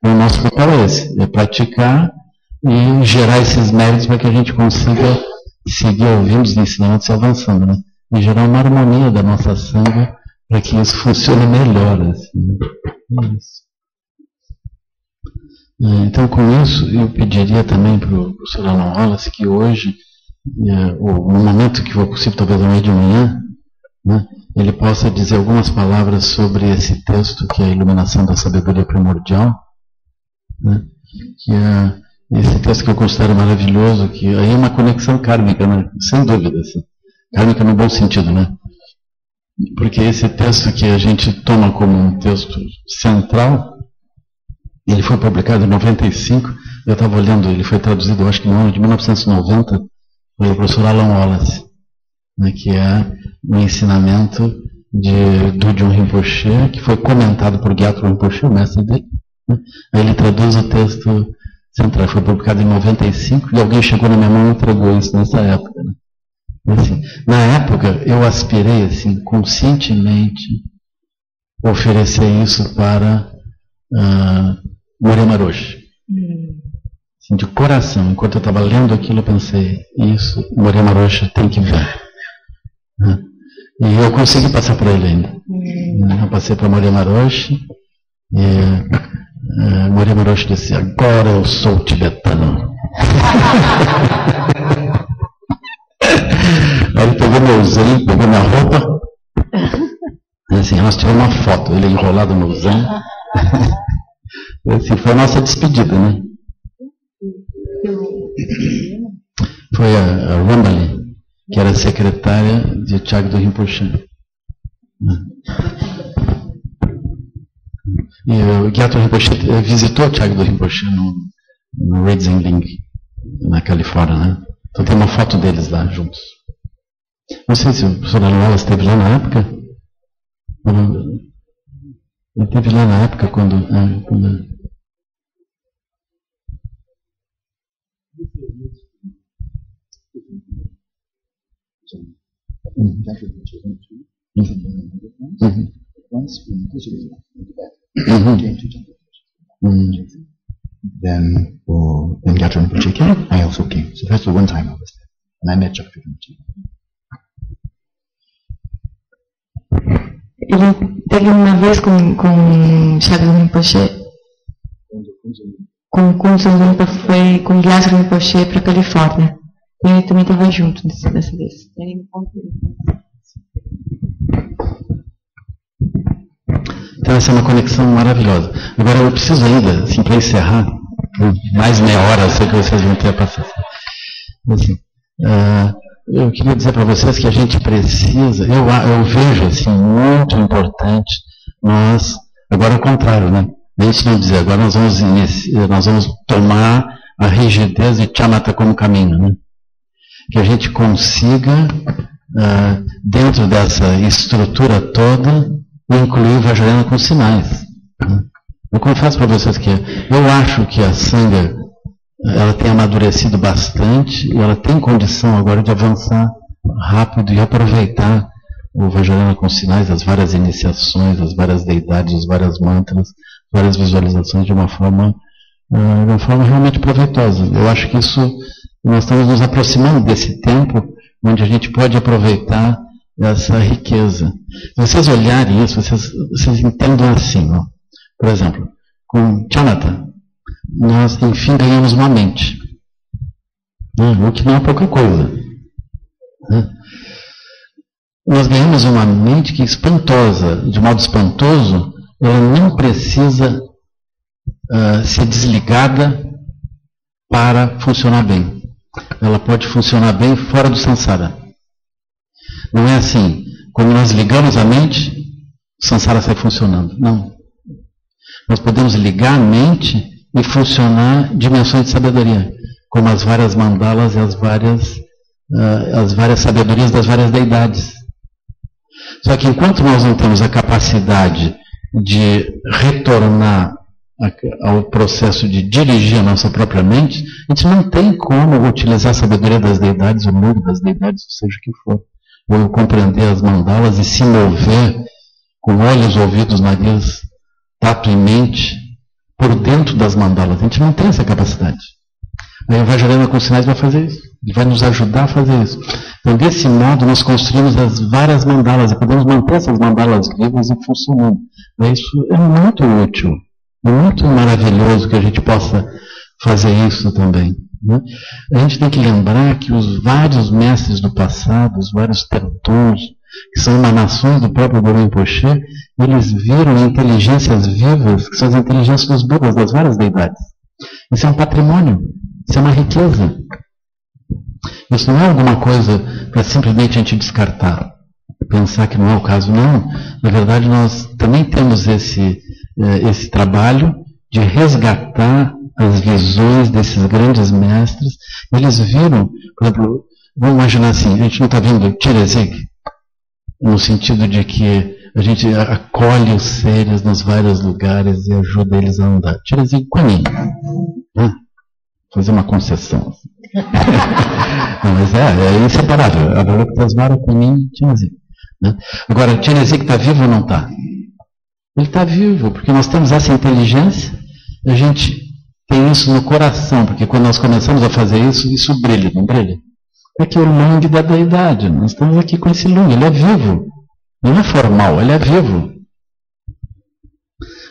O nosso papel é esse, é praticar e gerar esses méritos para que a gente consiga seguir ouvindo os ensinamentos e avançando, né? E gerar uma harmonia da nossa sanga para que isso funcione melhor. Assim, né? É isso. Então, com isso, eu pediria também para o professor Alan Wallace que hoje, no momento que for possível, talvez amanhã de manhã, né, ele possa dizer algumas palavras sobre esse texto, que é a iluminação da sabedoria primordial, né, que é esse texto que eu considero maravilhoso, que aí é uma conexão kármica, né, sem dúvida, assim, kármica no bom sentido, né? Porque esse texto que a gente toma como um texto central, ele foi publicado em 95, eu estava olhando, ele foi traduzido, eu acho que no ano de 1990, pelo professor Alan Wallace, né, que é um ensinamento de Dodjom Rinpoche, que foi comentado por Gyatro Rinpoche, o mestre dele. Né? Aí ele traduz o texto central, foi publicado em 95, e alguém chegou na minha mão e entregou isso nessa época. Né? Assim, na época, eu aspirei, assim, conscientemente, oferecer isso para Morima Roshi. assim, de coração. Enquanto eu estava lendo aquilo, eu pensei, isso, Morya Maroshi tem que ver. E eu consegui passar para ele ainda. Eu passei para Morya Maroshi, e Morya Maroshi disse, agora eu sou tibetano. Aí ele pegou meu zen, pegou minha roupa, e assim, nós tivemos uma foto, ele enrolado no zen. Assim, foi a nossa despedida, né? Foi a Rambali, que era secretária de Chagdo Rinpoche. E o Gyatso Rinpoche visitou Chagdo Rinpoche no Redzenling, na Califórnia, né? Então tem uma foto deles lá juntos. Não sei se o professor Anuela esteve lá na época. Ele esteve lá na época quando Then Gyatso Rinpoche came, I also came. So that's the one time I was there. And I met Gyatso Rinpoche. Ele teve uma vez com Chagdo Rinpoche, com Kunzon Rinpa, foi com Gyatso Rinpoche para a Califórnia. E ele também estava junto dessa vez. Então essa é uma conexão maravilhosa. Agora eu preciso ainda, assim, para encerrar, mais meia hora, eu sei que vocês vão ter a paciência. Assim, eu queria dizer para vocês que a gente precisa, eu vejo assim, muito importante nós, agora ao contrário, né? A gente não dizer, agora nós vamos tomar a rigidez de Chamata como caminho, né? Que a gente consiga, dentro dessa estrutura toda, incluir o Vajrayana com sinais. Eu confesso para vocês que eu acho que a Sangha ela tem amadurecido bastante e ela tem condição agora de avançar rápido e aproveitar o Vajrayana com sinais, as várias iniciações, as várias deidades, os vários mantras, várias visualizações de uma forma realmente proveitosa. Eu acho que isso, nós estamos nos aproximando desse tempo onde a gente pode aproveitar essa riqueza. Se vocês olharem isso, vocês entendam assim, ó. Por exemplo, com Chamata, nós, enfim, ganhamos uma mente. O que não é pouca coisa. Nós ganhamos uma mente que é espantosa, de modo espantoso, ela não precisa ser desligada para funcionar bem. Ela pode funcionar bem fora do samsara. Não é assim, quando nós ligamos a mente, o samsara sai funcionando. Não. Nós podemos ligar a mente e funcionar dimensões de sabedoria, como as várias mandalas e as várias sabedorias das várias deidades. Só que enquanto nós não temos a capacidade de retornar ao processo de dirigir a nossa própria mente, a gente não tem como utilizar a sabedoria das deidades, o mundo das deidades, seja o que for, ou compreender as mandalas e se mover com olhos, ouvidos, nariz, tato e mente por dentro das mandalas. A gente não tem essa capacidade. Aí o Vajrayana com sinais vai fazer isso. Ele vai nos ajudar a fazer isso. Então, desse modo, nós construímos as várias mandalas e podemos manter essas mandalas vivas e funcionando. Isso é muito útil. É muito maravilhoso que a gente possa fazer isso também. Né? A gente tem que lembrar que os vários mestres do passado, os vários tertons, que são emanações do próprio Guru Rinpoche, eles viram inteligências vivas, que são as inteligências dos Budas, das várias deidades. Isso é um patrimônio, isso é uma riqueza. Isso não é alguma coisa para simplesmente a gente descartar, pensar que não é o caso, não. Na verdade, nós também temos esse trabalho de resgatar as visões desses grandes mestres. Eles viram, por exemplo, vamos imaginar assim, a gente não está vendo Tirezig, no sentido de que a gente acolhe os seres nos vários lugares e ajuda eles a andar. Tirezig Kuan-Yin, né? Fazer uma concessão. Não, mas é inseparável. Avalokitesvara Kuan-Yin e Tirezig. Né? Agora, Tirezig está vivo ou não está? Ele está vivo, porque nós temos essa inteligência, a gente tem isso no coração, porque quando nós começamos a fazer isso, isso brilha, não brilha? É que o Lung da deidade, nós estamos aqui com esse Lung, ele é vivo, não é formal, ele é vivo.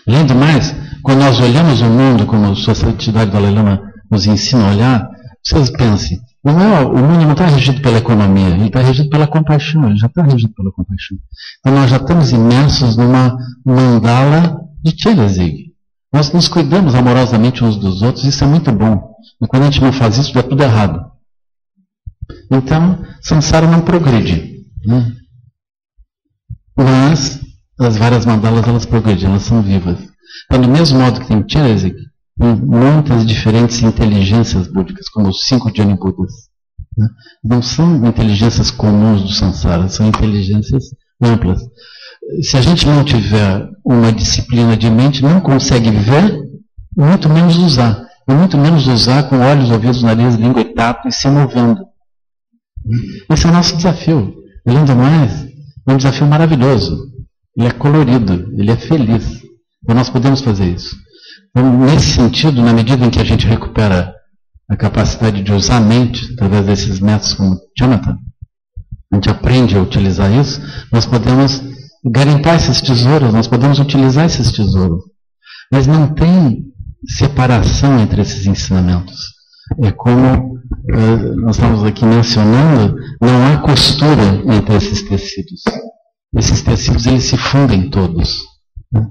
Além do mais, quando nós olhamos o mundo, como a Sua Santidade Dalai Lama nos ensina a olhar, vocês pensem, o mundo não está regido pela economia, ele está regido pela compaixão, ele já está regido pela compaixão. Então nós já estamos imersos numa mandala de Chelazig. Nós nos cuidamos amorosamente uns dos outros, isso é muito bom. E quando a gente não faz isso, dá tudo errado. Então, Samsara não progride. Né? Mas as várias mandalas, elas progridem, elas são vivas. Então, do mesmo modo que tem Chelazig, tem muitas diferentes inteligências búdicas, como os 5 Jnani Budas. Né? Não são inteligências comuns do Samsara, são inteligências amplas. Se a gente não tiver uma disciplina de mente, não consegue ver, muito menos usar. E muito menos usar com olhos, ouvidos, nariz, língua e tato e se movendo. Esse é o nosso desafio. Além do mais, é um desafio maravilhoso. Ele é colorido, ele é feliz. Então nós podemos fazer isso. Então, nesse sentido, na medida em que a gente recupera a capacidade de usar a mente, através desses métodos como Jonathan, a gente aprende a utilizar isso, nós podemos garimpar esses tesouros, nós podemos utilizar esses tesouros. Mas não tem separação entre esses ensinamentos. É como nós estamos aqui mencionando, não há costura entre esses tecidos. Esses tecidos, eles se fundem todos. Né?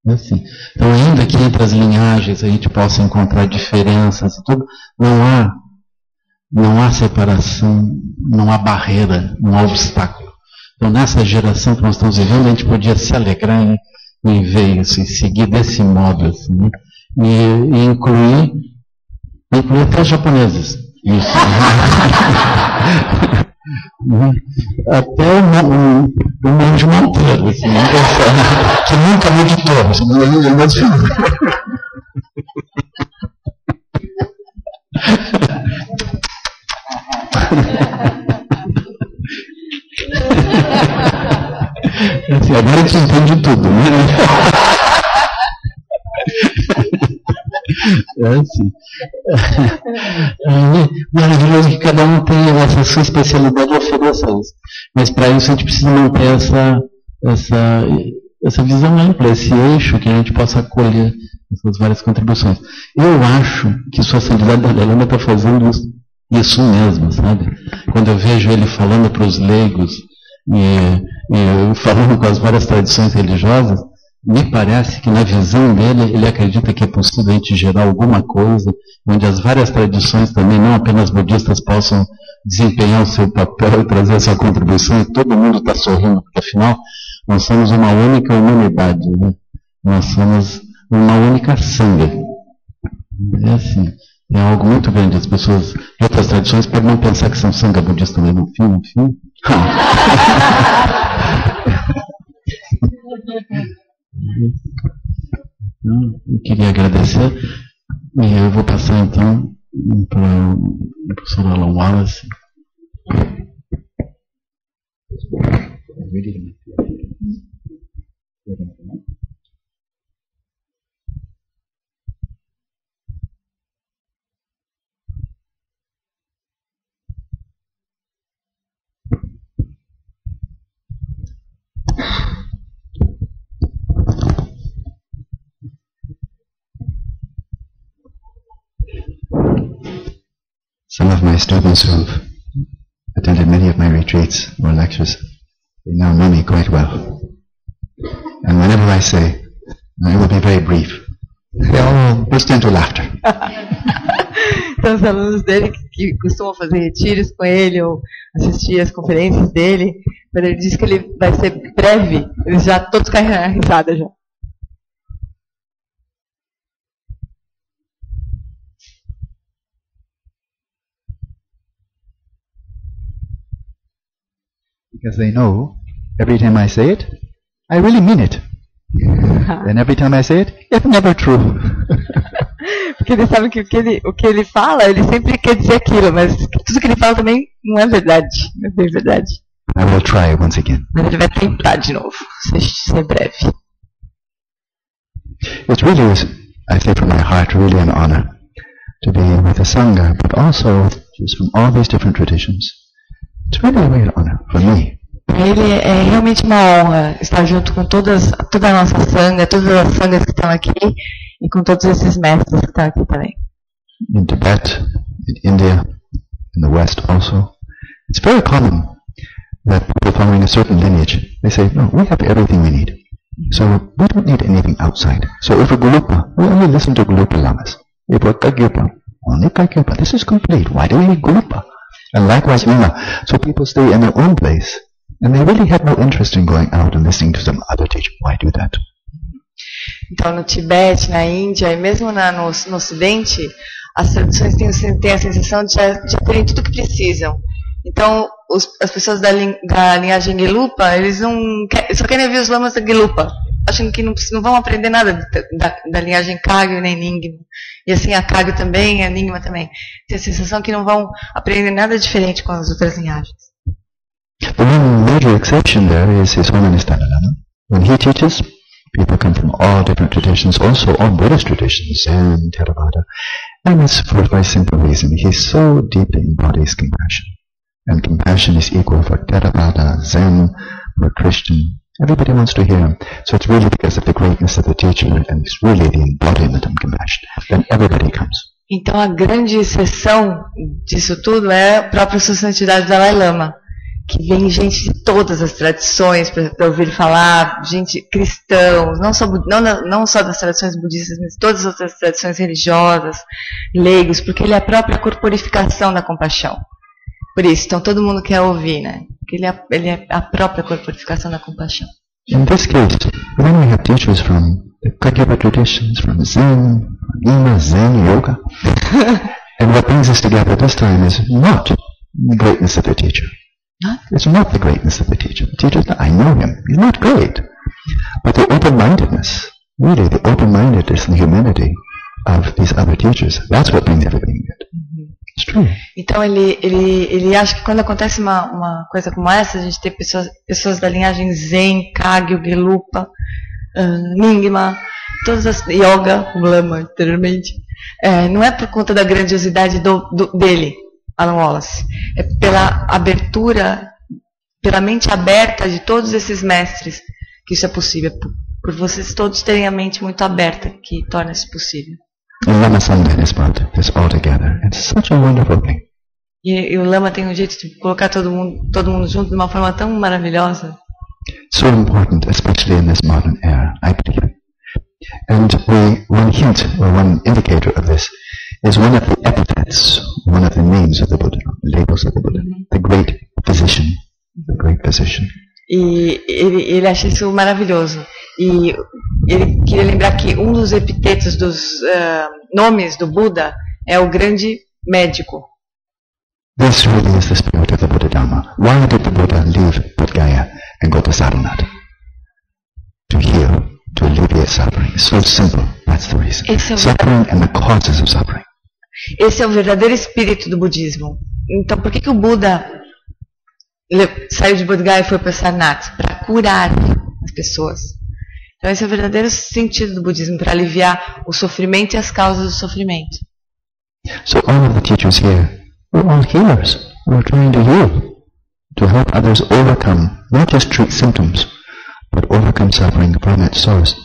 É assim. Então, ainda que entre as linhagens a gente possa encontrar diferenças e tudo, não há separação, não há barreira, não há obstáculo. Então, nessa geração que nós estamos vivendo, a gente podia se alegrar em ver isso, em seguir desse modo, assim, né? E incluir até os japoneses. Isso. Até o monge Monteiro, assim, que nunca meditou, ele não desfilou. Assim, agora a gente entende tudo, né? É assim. Maravilhoso que cada um tenha essa sua especialidade e ofereça isso. Mas para isso a gente precisa manter essa visão ampla, esse eixo que a gente possa acolher essas várias contribuições. Eu acho que Sua Santidade Dalai Lama está fazendo isso mesmo, sabe? Quando eu vejo ele falando para os leigos e falando com as várias tradições religiosas, me parece que na visão dele, ele acredita que é possível a gente gerar alguma coisa onde as várias tradições também, não apenas budistas, possam desempenhar o seu papel e trazer a sua contribuição, e todo mundo está sorrindo, porque afinal nós somos uma única humanidade, né? Nós somos uma única sangha. É assim, é algo muito grande. As pessoas de outras tradições podem não pensar que são sangha budista, mas no fim. Então, eu queria agradecer e eu vou passar então para o professor Alan Wallace. Some of my students who've attended many of my retreats or lectures, they now know me quite well. And whenever I say, I will be very brief, they all burst into laughter. Então, os alunos dele que costumam fazer retiros com ele ou assistir as conferências dele, quando ele diz que ele vai ser breve, eles já todos caem na risada já. Because they know, every time I say it, I really mean it. And every time I say it, it's never true. Porque eles sabem que o que ele fala, ele sempre quer dizer aquilo, mas tudo que ele fala também não é verdade, não é bem verdade. I will try once again. Mas ele vai tentar de novo, ser breve. It really was I say from my heart, really an honor to be with the Sangha, but also with Jews from all these different traditions. It's really a real honor for me. Para ele é realmente uma honra estar junto com toda a nossa Sangha, todas as Sanghas que estão aqui e com todos esses mestres que estão aqui também. In Tibet, in India, in the West also, it's very common that people following a certain lineage, they say, no, we have everything we need. So we don't need anything outside. So if we're Gulupa, we only listen to Gulupa Lamas. If we're Kagyupa, only Kagyupa. This is complete. Why do we need Gulupa? And likewise Nima. So people stay in their own place, and they really have no interest in going out and listening to some other teacher. Why do that? Então, no Tibete, na Índia e mesmo no Ocidente, as tradições têm a sensação de já terem tudo o que precisam. Então, as pessoas da linhagem Gelupa, eles só querem ouvir os lamas da Gelupa, achando que não vão aprender nada da linhagem Kagyu nem Nyingma. E assim a Kagyu também, a Nyingma também. Tem a sensação que não vão aprender nada diferente com as outras linhagens. The one major exception there is His Holiness Dalai Lama. When he teaches, people come from all different traditions, also all Buddhist traditions, Zen, Theravada. And it's for a very simple reason. He so deeply embodies compassion. And compassion is equal for Theravada, Zen, for Christian. Everybody wants to hear him. So it's really because of the greatness of the teacher, and it's really the embodiment of compassion. Then everybody comes. Então a grande exceção disso tudo é a própria Sua Santidade Dalai Lama, que vem gente de todas as tradições para ouvir falar, gente cristãos, não só das tradições budistas, mas todas as outras tradições religiosas, leigos, porque ele é a própria corporificação da compaixão. Por isso, então todo mundo quer ouvir, né? Porque ele é a própria corporificação da compaixão. In this case, when we have teachers from the Kagyupa traditions, from Zen, Nyingma, Zen, Yoga, and what brings us together this time is not the greatness of the teacher. It's not the greatness of the teacher. The teacher, I know him. He's not great. But the open-mindedness, really the open-mindedness and humanity of these other teachers, that's what brings everybody together. It's true. Então ele acha que quando acontece uma coisa como essa, a gente tem pessoas da linhagem Zen, Kagyu, Gelupa, Nyingma, todas as Yoga, o Lama anteriormente, não é por conta da grandiosidade dele, Alan Wallace, é pela abertura, pela mente aberta de todos esses mestres que isso é possível, por vocês todos terem a mente muito aberta que torna isso possível. And Lama Sangha has brought this all together. It's such a wonderful thing. E o Lama tem um jeito de colocar todo mundo junto de uma forma tão maravilhosa. So important, especially in this modern era, I believe. And one hint, or one indicator of this, is one of the epithets, one of the names of the Buddha, the labels of the Buddha, the great physician, the great physician. E ele acha isso maravilhoso. E ele queria lembrar que um dos epitetos dos nomes do Buda é o grande médico. This really is the spirit of the Buddha Dharma. Why did the Buddha leave Bodh Gaya and go to Sarnath? To heal, to alleviate suffering. It's so simple. That's the reason. Suffering and the causes of suffering. Esse é o verdadeiro espírito do budismo. Então, por que o Buda saiu de Bodh Gaya e foi para Sarnath? Para curar as pessoas. Então esse é o verdadeiro sentido do budismo, para aliviar o sofrimento e as causas do sofrimento. So all of the teachers here, we're all healers. We're trying to heal, to help others overcome, not just treat symptoms, but overcome suffering from its source.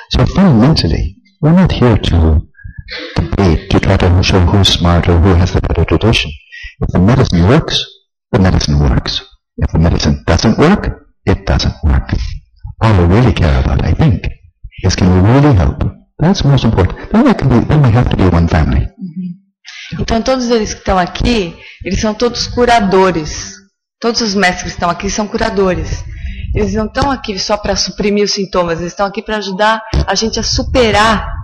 So fundamentally, we're not here to debate, to try to show who's smarter, who has the better tradition. If the medicine works, the medicine works. If the medicine doesn't work, it doesn't work. All we really care about, I think, is can we really help? That's most important. Then we have to be one family. Então todos eles que estão aqui, eles são todos curadores. Todos os mestres que estão aqui são curadores. Eles não estão aqui só para suprimir os sintomas, eles estão aqui para ajudar a gente a superar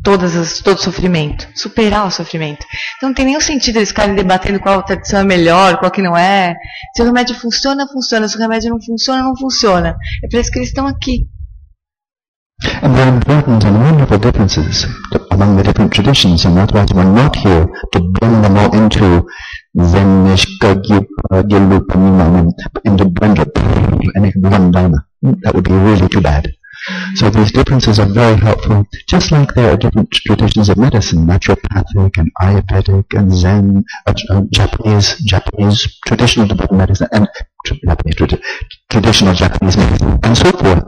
todo o sofrimento. Superar o sofrimento. Então não tem nenhum sentido eles ficarem debatendo qual tradição é melhor, qual que não é. Se o remédio funciona, funciona. Se o remédio não funciona, não funciona. É para isso que eles estão aqui. And there are important and wonderful differences among the different traditions, and that's why we're not here to bring them all into Zenish, Kagyupa, Gelupa, into blender, and make one Dharma. That would be really too bad. So these differences are very helpful, just like there are different traditions of medicine, naturopathic and Ayurvedic and Zen, Japanese traditional Tibetan medicine, and traditional Japanese medicine, and so forth,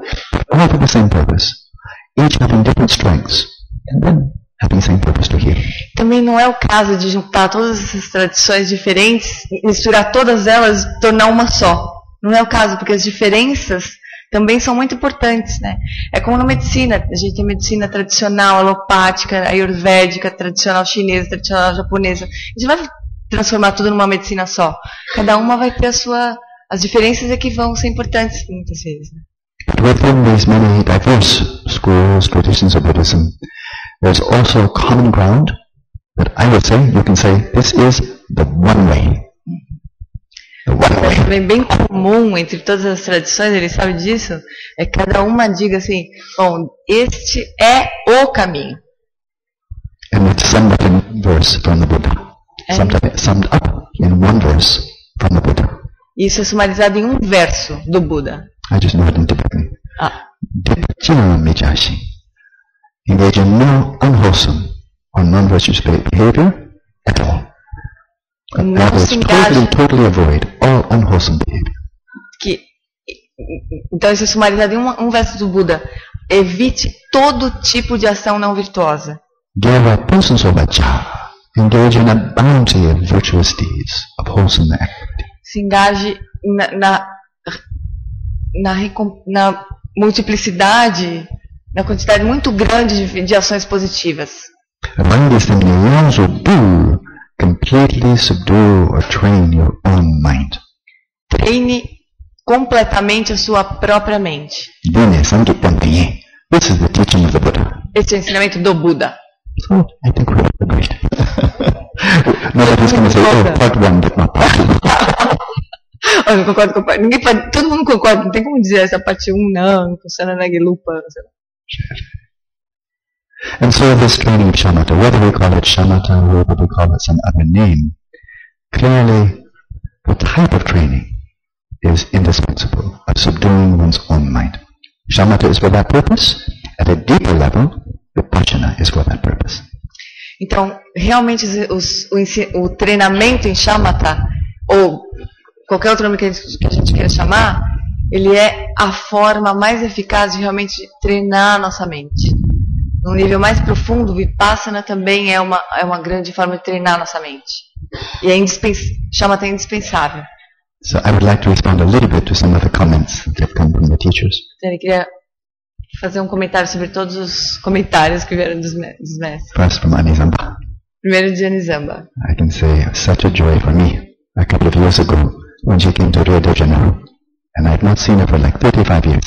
all for the same purpose, each having different strengths, and then having the same purpose to heal. Também não é o caso de juntar todas essas tradições diferentes, misturar todas elas e tornar uma só. Não é o caso, porque as diferenças também são muito importantes, né? É como na medicina, a gente tem medicina tradicional, alopática, ayurvédica, tradicional chinesa, tradicional japonesa. A gente vai transformar tudo numa medicina só. Cada uma vai ter as diferenças é que vão ser importantes muitas vezes, né? Within these many diverse schools, traditions of Buddhism, there's also common ground that I would say, you can say, this is the one way. É também bem comum entre todas as tradições, ele sabe disso, é cada uma diga assim, bom, este é o caminho. And it's summed up in verse from the Buddha. Summed up in one verse from the Buddha. Isso é sumarizado em um verso do Buda. I just know it in Tibetan. Dipachina mijashi. Engage in no unwholesome or non-virtuous behavior at all. Totally avoid all unwholesome behavior. Então isso é sumarizado em um verso do Buda. Evite todo tipo de ação não virtuosa. Engage in a bounty of virtuous deeds, of wholesome activity. Se engaje na multiplicidade, na quantidade muito grande de ações positivas. Among these things, you also do completely subdue or train your own mind. Treine completamente a sua própria mente. This is the teaching of the Buddha. Esse é o ensinamento do Buda. So, I think we're agreed. Nobody's going to say, oh, part one, but not part two. Eu concordo com a parte. Todo mundo concorda, não tem como dizer essa parte 1 não funciona na Gelupa. And so this training of shamatha, whether we call it shamatha or whether we call it some other name, clearly the type of training is indispensable of subduing one's own mind. Shamatha is for that purpose. At a deeper level, vipassana is for that purpose. Então, realmente o treinamento em shamatha, ou qualquer outro nome que a gente queira chamar, ele é a forma mais eficaz de realmente treinar a nossa mente. Num nível mais profundo, Vipassana também é uma grande forma de treinar a nossa mente. E shamatha é indispensável. So I would like to respond a little bit to some of the comments that have come from the teachers. Então, eu queria fazer um comentário sobre todos os comentários que vieram dos mestres. First from Anizamba. Primeiro de Anizamba. I can say such a joy for me. A couple of years ago, when she came to Rio de Janeiro, and I had not seen her for like 35 years.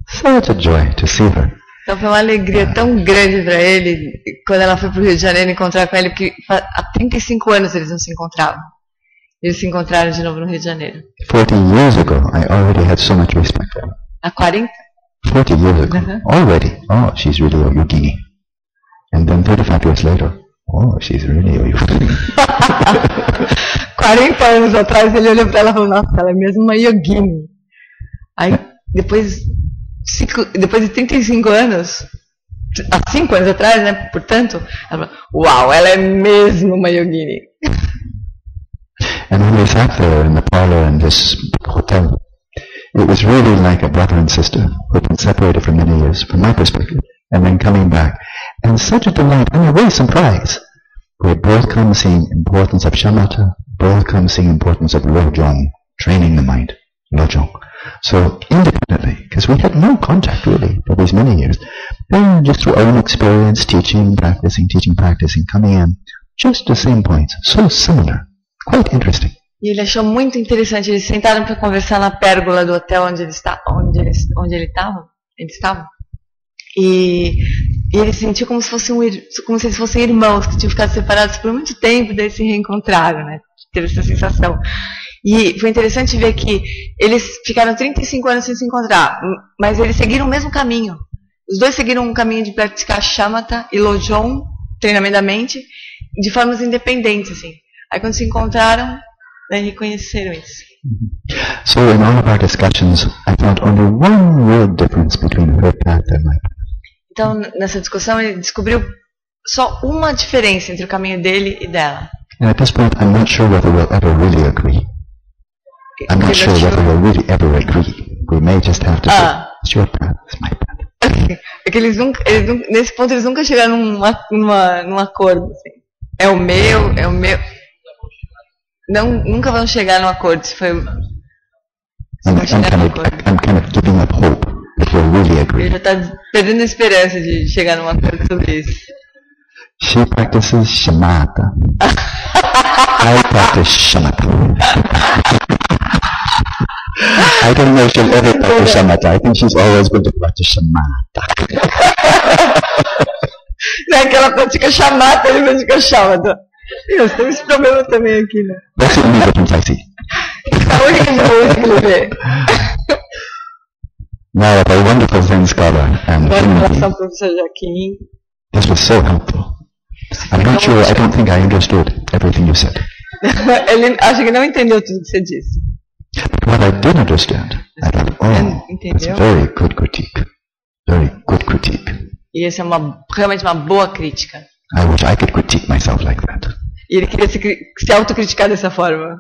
Such a joy to see her. Então foi uma alegria tão grande para ele quando ela foi para o Rio de Janeiro encontrar com ele, porque há 35 anos eles não se encontravam. Eles se encontraram de novo no Rio de Janeiro. 40 years ago, I already had so much respect for her. Há 40? 40 years ago, already. Oh, she's really a yogini. And then 35 years later, oh, she's really a yogini. 40 anos atrás ele olhou para ela e falou, nossa, ela é mesmo uma yogini. Aí depois de 35 anos, há 5 anos atrás, né, portanto, ela falou, uau, ela é mesmo uma yogini. And when we sat there in the parlor in this hotel, it was really like a brother and sister who had been separated for many years, from my perspective, and then coming back. And such a delight, and a way surprise. We had both come seeing importance of shamatha, both come seeing importance of lojong, training the mind, lojong. So independently, because we had no contact really for these many years, then just through our own experience, teaching, practicing, coming in, just the same points, so similar, quite interesting. E ele achou muito interessante, eles sentaram para conversar na pérgola do hotel onde eles estavam, e ele sentiu como se eles fossem irmãos que tinham ficado separados por muito tempo, daí se reencontraram, né? Teve essa sensação. E foi interessante ver que eles ficaram 35 anos sem se encontrar, mas eles seguiram o mesmo caminho. Os dois seguiram um caminho de praticar shamatha e lojong, treinamento da mente, de formas independentes, assim. Aí quando se encontraram, Daí reconheceram isso. So in all of our discussions, I found only one real difference between her path and my path. Então, nessa discussão, ele descobriu só uma diferença entre o caminho dele e dela. And at this point, I'm not sure whether we'll ever really agree. I'm not sure whether we'll really ever agree. We may just have to say, it's your path, it's my path. É que nesse ponto eles nunca chegaram num acordo. Assim. É o meu. Nunca vão chegar num acordo. Se foi. I'm kind of giving up hope that we'll really agree. Ele já está perdendo a esperança de chegar num acordo sobre isso. She practices shamatha. I practice shamatha. I don't know if she'll ever practice shamatha. I think she's always going to practice shamatha. Não é que ela pratica shamatha, ele pratica shamatha. Deus, tem esse problema também aqui, né? That's the only difference I see. A única coisa que ele vê. Now, with our wonderful Zen scholar and Professor Joaquim. This was so helpful. I'm not sure, I don't think I understood everything you said. Ele acha que não entendeu tudo que você disse. But what I did understand, I thought, that's a very good critique. Very good critique. E essa é realmente uma boa crítica. I wish I could critique myself like that. E ele queria se autocriticar dessa forma.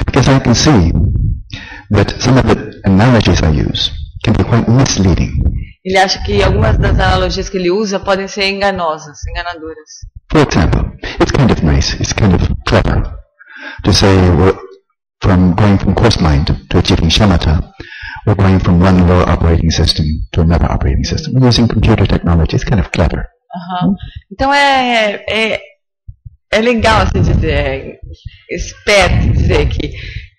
Because I can see that some of the analogies I use can be quite misleading. Ele acha que algumas das analogias que ele usa podem ser enganadoras. For example, it's kind of nice, it's kind of clever to say we're going from coarse mind to achieving shamatha, we're going from one lower operating system to another operating system. We're using computer technology, it's kind of clever. Então é legal assim dizer, é esperto dizer que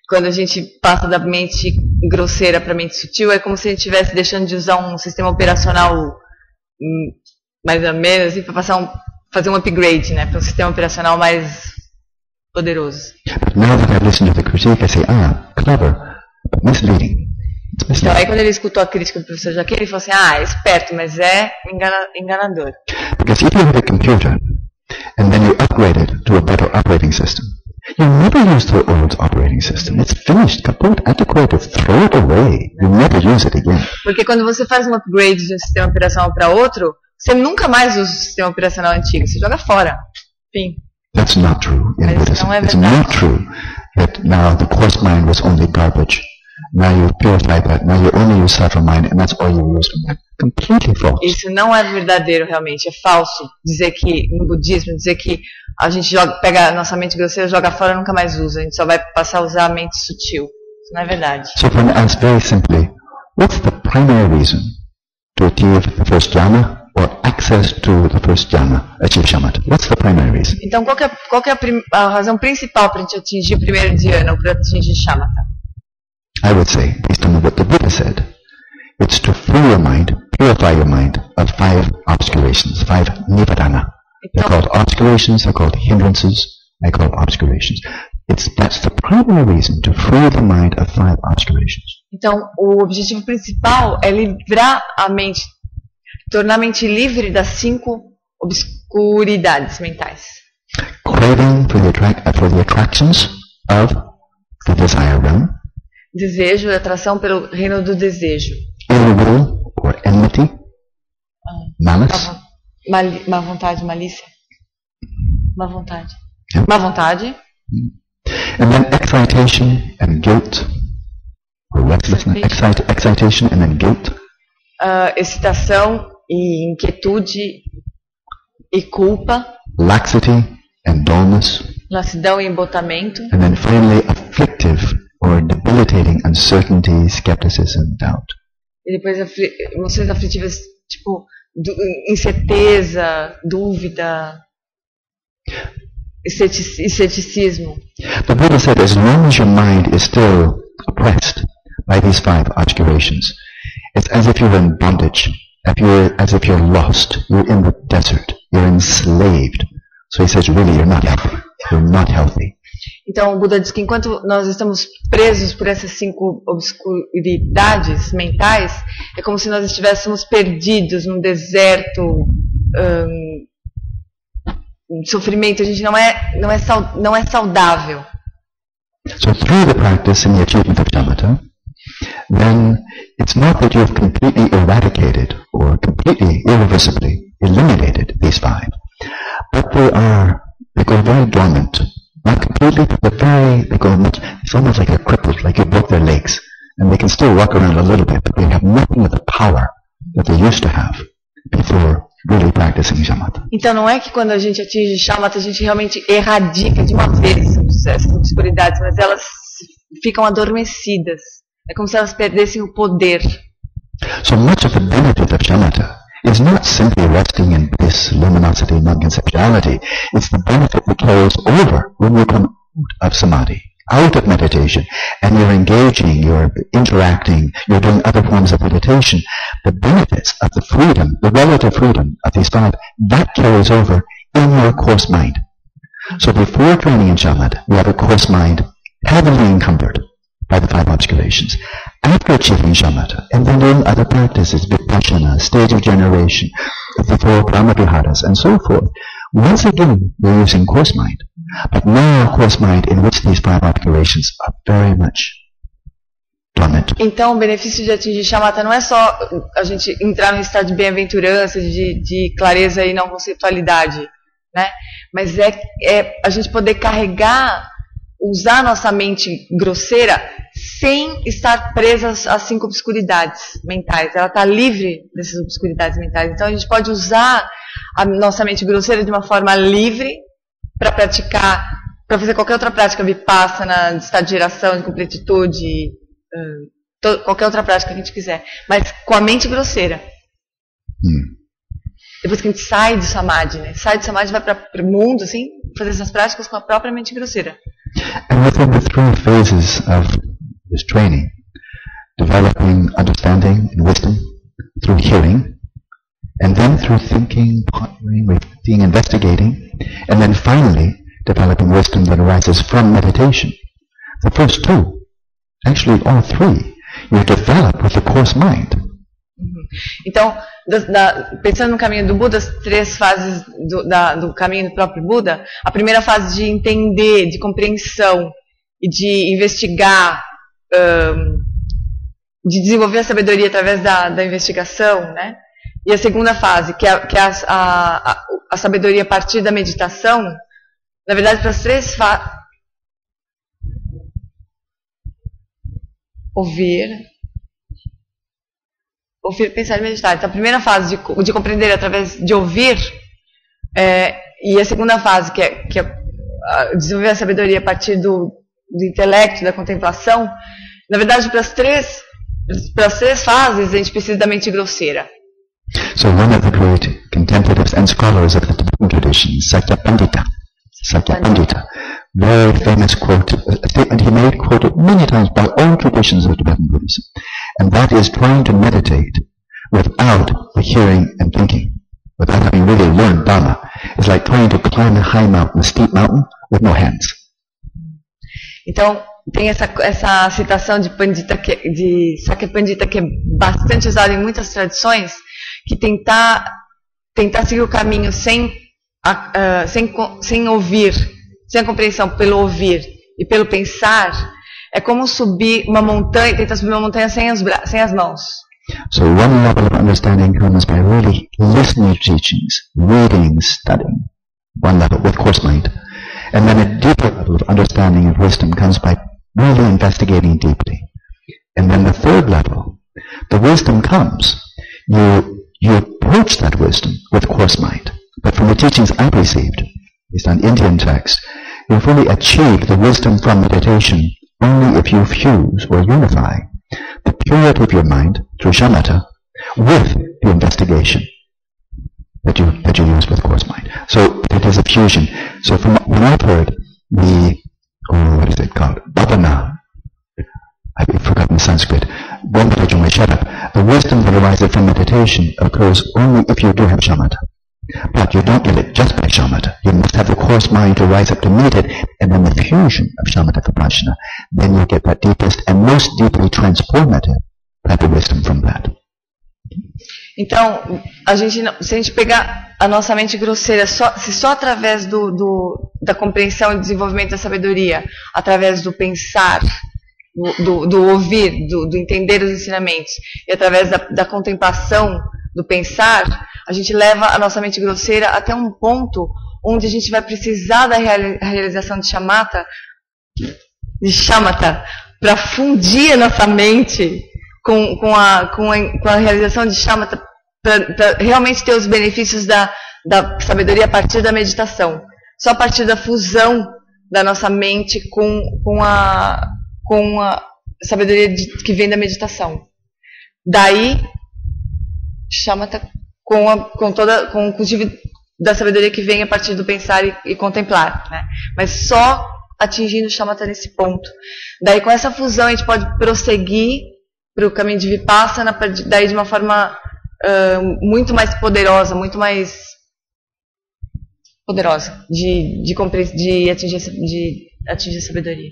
quando a gente passa da mente grosseira para a mente sutil, é como se a gente estivesse deixando de usar um sistema operacional mais ou menos assim, para fazer um upgrade, né, para um sistema operacional mais poderoso. But now that I've listened to the critique, I say, clever, but misleading. Então aí quando ele escutou a crítica do professor Joaquim, ele falou assim, é esperto, mas é enganador. Because if you have a computer and then you upgrade it to a better operating system, you never use the old operating system. It's finished, kaput, antiquated, throw it away. You never use it again. Porque quando você faz um upgrade de um sistema operacional para outro, você nunca mais usa o sistema operacional antigo, você joga fora. Fim. That's not true in Buddhism. It's not true that now the coarse mind was only garbage. Now you purify that. Now you only use subtle mind, and that's all you use from that. Completely false. Isso não é verdadeiro realmente, é falso dizer que no budismo a gente pega a nossa mente grosseira, joga fora e nunca mais usa. A gente só vai passar a usar a mente sutil. Isso não é verdade. So for me, ask very simply, what's the primary reason to achieve the first jhana or access to the first jhana, achieve shamatha? What's the primary reason? Então qual que é a razão principal para a gente atingir o primeiro dhyana ou para atingir shamatha? I would say, based on what the Buddha said, it's to free your mind, purify your mind of 5 obscurations, 5 nibbana. They're called obscurations, they're called hindrances, they're called obscurations. That's the primary reason, to free the mind of 5 obscurations. Então, o objetivo principal é livrar a mente, tornar a mente livre das 5 obscuridades mentais. Craving for the attractions of the desire realm. Desejo, atração pelo reino do desejo. Ill will or enmity. Malice. Má vontade, malícia. Má vontade. Yeah. Má vontade. And then excitation and guilt. Or restlessness. Excitation and then guilt. Excitação e inquietude e culpa. Laxity and dullness. Lassidão e embotamento. And then finally afflictive or debilitating uncertainty, skepticism, doubt. E depois emoções aflitivas, tipo incerteza, dúvida, ceticismo. The Buddha said, as long as your mind is still oppressed by these 5 obscurations, it's as if you're in bondage, as if you're lost, you're in the desert, you're enslaved. So he says, really, you're not healthy. You're not healthy. Então o Buda diz que enquanto nós estamos presos por essas 5 obscuridades mentais, é como se nós estivéssemos perdidos num deserto de sofrimento. A gente não é saudável. So through the practice and the achievement of shamatha, then it's not that you've completely eradicated or completely irreversibly eliminated these 5, but they go very dormant. Not completely, but they go much, it's almost like they're crippled, like you broke their legs. And they can still walk around a little bit, but they have nothing of the power that they used to have before really practicing shamatha. Então não é que quando a gente atinge shamatha a gente realmente erradica de uma vez essas obscuridades, mas elas ficam adormecidas. É como se elas perdessem o poder. So much of the benefit of shamatha is not simply resting in bliss, luminosity, non-conceptuality. It's the benefit that carries over when you come out of samadhi, out of meditation, and you're engaging, you're interacting, you're doing other forms of meditation. The benefits of the freedom, the relative freedom of these 5, that carries over in your coarse mind. So before training in shamatha, we have a coarse mind heavily encumbered by the 5 obscurations. After achieving shamatha, and then doing other practices, vipassana, stage of generation, the 4 brahmaviharas, and so forth, once again we're using coarse mind. But now coarse mind in which these 5 obscurations are very much dormant. Então o benefício de atingir shamatha não é só a gente entrar num estado de bem-aventurança, de clareza e não conceitualidade, né? Mas é a gente poder carregar, usar nossa mente grosseira sem estar presa às 5 obscuridades mentais. Ela está livre dessas obscuridades mentais. Então a gente pode usar a nossa mente grosseira de uma forma livre para praticar, para fazer qualquer outra prática, vipassana, de estado de geração, de completitude, qualquer outra prática que a gente quiser, mas com a mente grosseira. Depois que a gente sai do samadhi, né? Sai do samadhi, vai para o mundo, assim, fazer essas práticas com a própria mente grosseira. And within the 3 phases of this training, developing understanding and wisdom through hearing, and then through thinking, pondering, reflecting, investigating, and then finally developing wisdom that arises from meditation. The first 2, actually all 3, you develop with the coarse mind. Então, pensando no caminho do Buda, as 3 fases do caminho do próprio Buda, a primeira fase de entender, de compreensão e de investigar, de desenvolver a sabedoria através da investigação, né? E a segunda fase, que é a sabedoria a partir da meditação, na verdade, para as 3 fases, ouvir, pensar e meditar. Então a primeira fase de compreender através de ouvir, e a segunda fase que é desenvolver a sabedoria a partir do intelecto, da contemplação. Na verdade, para as três fases a gente precisa da mente grosseira. So one of the great contemplatives and scholars of the Tibetan tradition, Sakyapandita, very famous quote, a statement he made, quoted many times by all traditions of Tibetan Buddhism, and that is trying to meditate without the hearing and thinking, without having really learned Dhamma. It's like trying to climb a high mountain, a steep mountain, with no hands. Então, tem essa citação de Sakyapandita que é bastante usada em muitas tradições, que tentar seguir o caminho sem ouvir, sem a compreensão pelo ouvir e pelo pensar, é como subir uma montanha, tentar subir uma montanha sem as mãos. So one level of understanding comes by really listening to teachings, reading, studying, one level with coarse mind. And then a deeper level of understanding of wisdom comes by really investigating deeply. And then the third level, the wisdom comes. You approach that wisdom with coarse mind. But from the teachings I've received, based on Indian texts, you fully achieve the wisdom from meditation only if you fuse or unify the purity of your mind through shamatha with the investigation that you use with coarse mind. So it is a fusion. So from what I've heard, what is it called? Bhavana. I've forgotten Sanskrit. The wisdom that arises from meditation occurs only if you do have shamatha. But you don't get it just by shamatha. You must have the coarse mind to rise up to meet it, and then the fusion of shamatha vipassana. Then you get that deepest and most deeply transformative type of wisdom from that. Então, se a gente pegar a nossa mente grosseira, se só através da compreensão e desenvolvimento da sabedoria, através do pensar, do ouvir, do entender os ensinamentos, e através da contemplação, do pensar, a gente leva a nossa mente grosseira até um ponto onde a gente vai precisar da realização de shamatha, para fundir a nossa mente com a realização de shamatha, para realmente ter os benefícios da sabedoria a partir da meditação. Só a partir da fusão da nossa mente com a sabedoria que vem da meditação. Daí, shamatha com o cultivo da sabedoria que vem a partir do pensar e contemplar, né? Mas só atingindo o shamatha nesse ponto. Daí, com essa fusão, a gente pode prosseguir para o caminho de Vipassana, daí de uma forma muito mais poderosa, de atingir a sabedoria.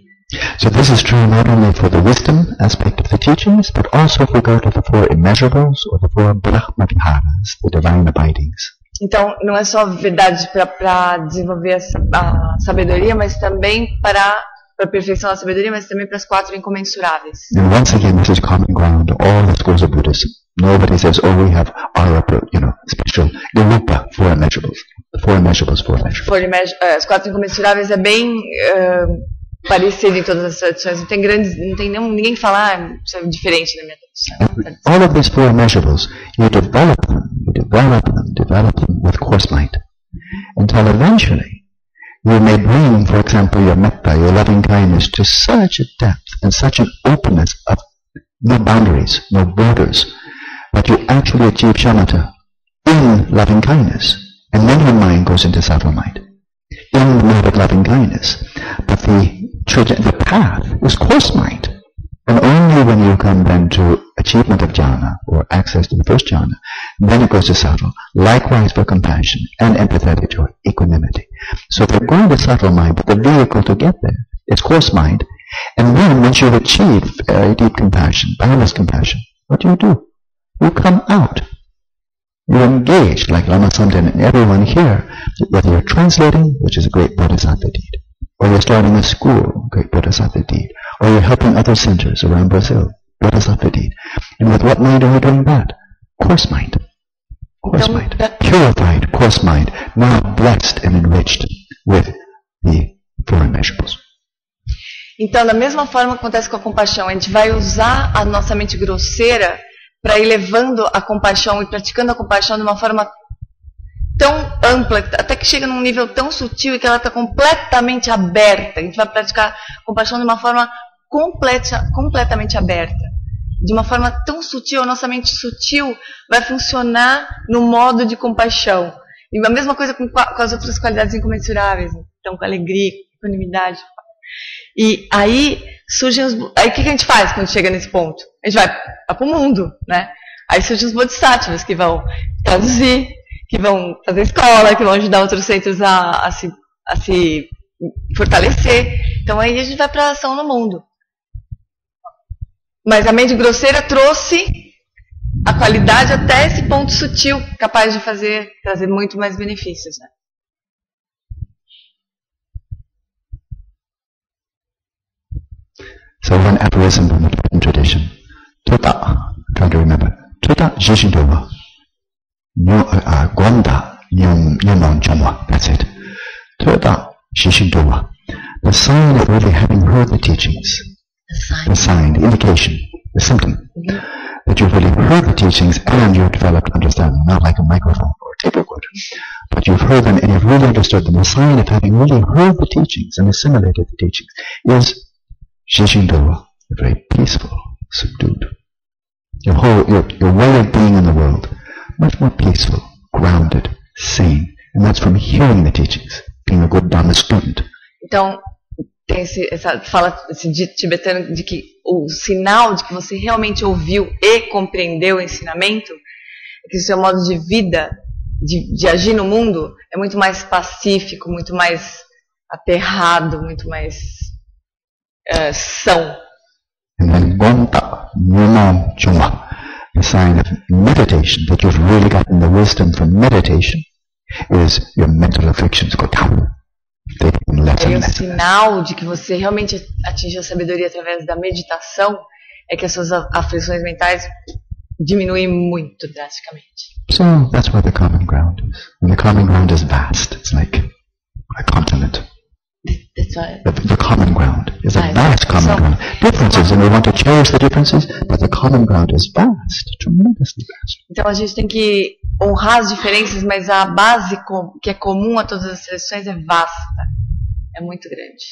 So this is true not only for the wisdom aspect of the teachings, but also with regard to the four immeasurables or the four Brahmaviharas, the divine abidings. Então, não é só verdade para desenvolver a sabedoria, mas também para a perfeição da sabedoria, mas também para as quatro incomensuráveis. And once again, this is common ground. All the schools of Buddhism. Nobody says, "Oh, we have our, special Nirupa, four immeasurables, four immeasurables, four immeasurables." As quatro incomensuráveis é bem parecido em todas as tradições. Não tem ninguém que fala isso é diferente da minha tradição. All of these four immeasurables, you develop them with coarse mind, until eventually you may bring, for example, your metta, your loving kindness, to such a depth and such an openness of no boundaries, no borders, that you actually achieve shamatha in loving kindness. And then your mind goes into sattva mind, in the mode of loving kindness. But the path is coarse mind. And only when you come then to achievement of jhana, or access to the first jhana, then it goes to sattva. Likewise for compassion and empathetic joy, equanimity. So they're going to subtle mind, but the vehicle to get there is coarse mind. And then once you've achieved very deep compassion, boundless compassion, what do? You come out. You engage, like Lama Samten and everyone here, whether you're translating, which is a great bodhisattva deed, or you're starting a school, great bodhisattva deed, or you're helping other centers around Brazil, bodhisattva deed. And with what mind are we doing that? Coarse mind. Coarse mind. Purified coarse mind, now blessed and enriched with the four immeasurables. Então, da mesma forma que acontece com a compaixão, a gente vai usar a nossa mente grosseira para ir levando a compaixão e praticando a compaixão de uma forma tão ampla, até que chega num nível tão sutil e que ela está completamente aberta. A gente vai praticar compaixão de uma forma completamente aberta. De uma forma tão sutil, a nossa mente sutil vai funcionar no modo de compaixão. E a mesma coisa com as outras qualidades incomensuráveis. Então, com alegria, com equanimidade. E aí surgem aí o que a gente faz quando chega nesse ponto? A gente vai para o mundo, né? Aí surgem os bodhisattvas que vão traduzir, que vão fazer escola, que vão ajudar outros centros a se fortalecer. Então aí a gente vai para a ação no mundo. Mas a mente grosseira trouxe a qualidade até esse ponto sutil, capaz de trazer muito mais benefícios, né? So one aphorism from the Tibetan tradition, Tuta, trying to remember, Tuta Jishindowa, Gwanda Nyamon Chamwa, that's it. Tuta Jishindowa, the sign of really having heard the teachings, the sign, the indication, the symptom, that you've really heard the teachings and you've developed understanding, not like a microphone or a tape recorder, but you've heard them and you've really understood them. The sign of having really heard the teachings and assimilated the teachings is Jishindowa, you're very peaceful, subdued. Your way of being in the world, much more peaceful, grounded, sane. And that's from hearing the teachings, being a good Dharma student. Então, tem esse dito tibetano de que o sinal de que você realmente ouviu e compreendeu o ensinamento é que o seu modo de vida, de agir no mundo, é muito mais pacífico, muito mais aterrado, muito mais são. And then Gonta, Nyamon Chungwa. A sign of meditation, that you've really gotten the wisdom from meditation, is your mental afflictions go down. They become less and less. O sinal de que você realmente atingiu a sabedoria através da meditação é que as suas aflições mentais diminuem muito drasticamente. So that's where the common ground is. And the common ground is vast. It's like a continent. The common ground is a vast common ground. Differences, and we want to cherish the differences, but the common ground is vast, tremendously vast. Então a gente tem que honrar as diferenças, mas a base que é comum a todas as seleções é vasta, é muito grande.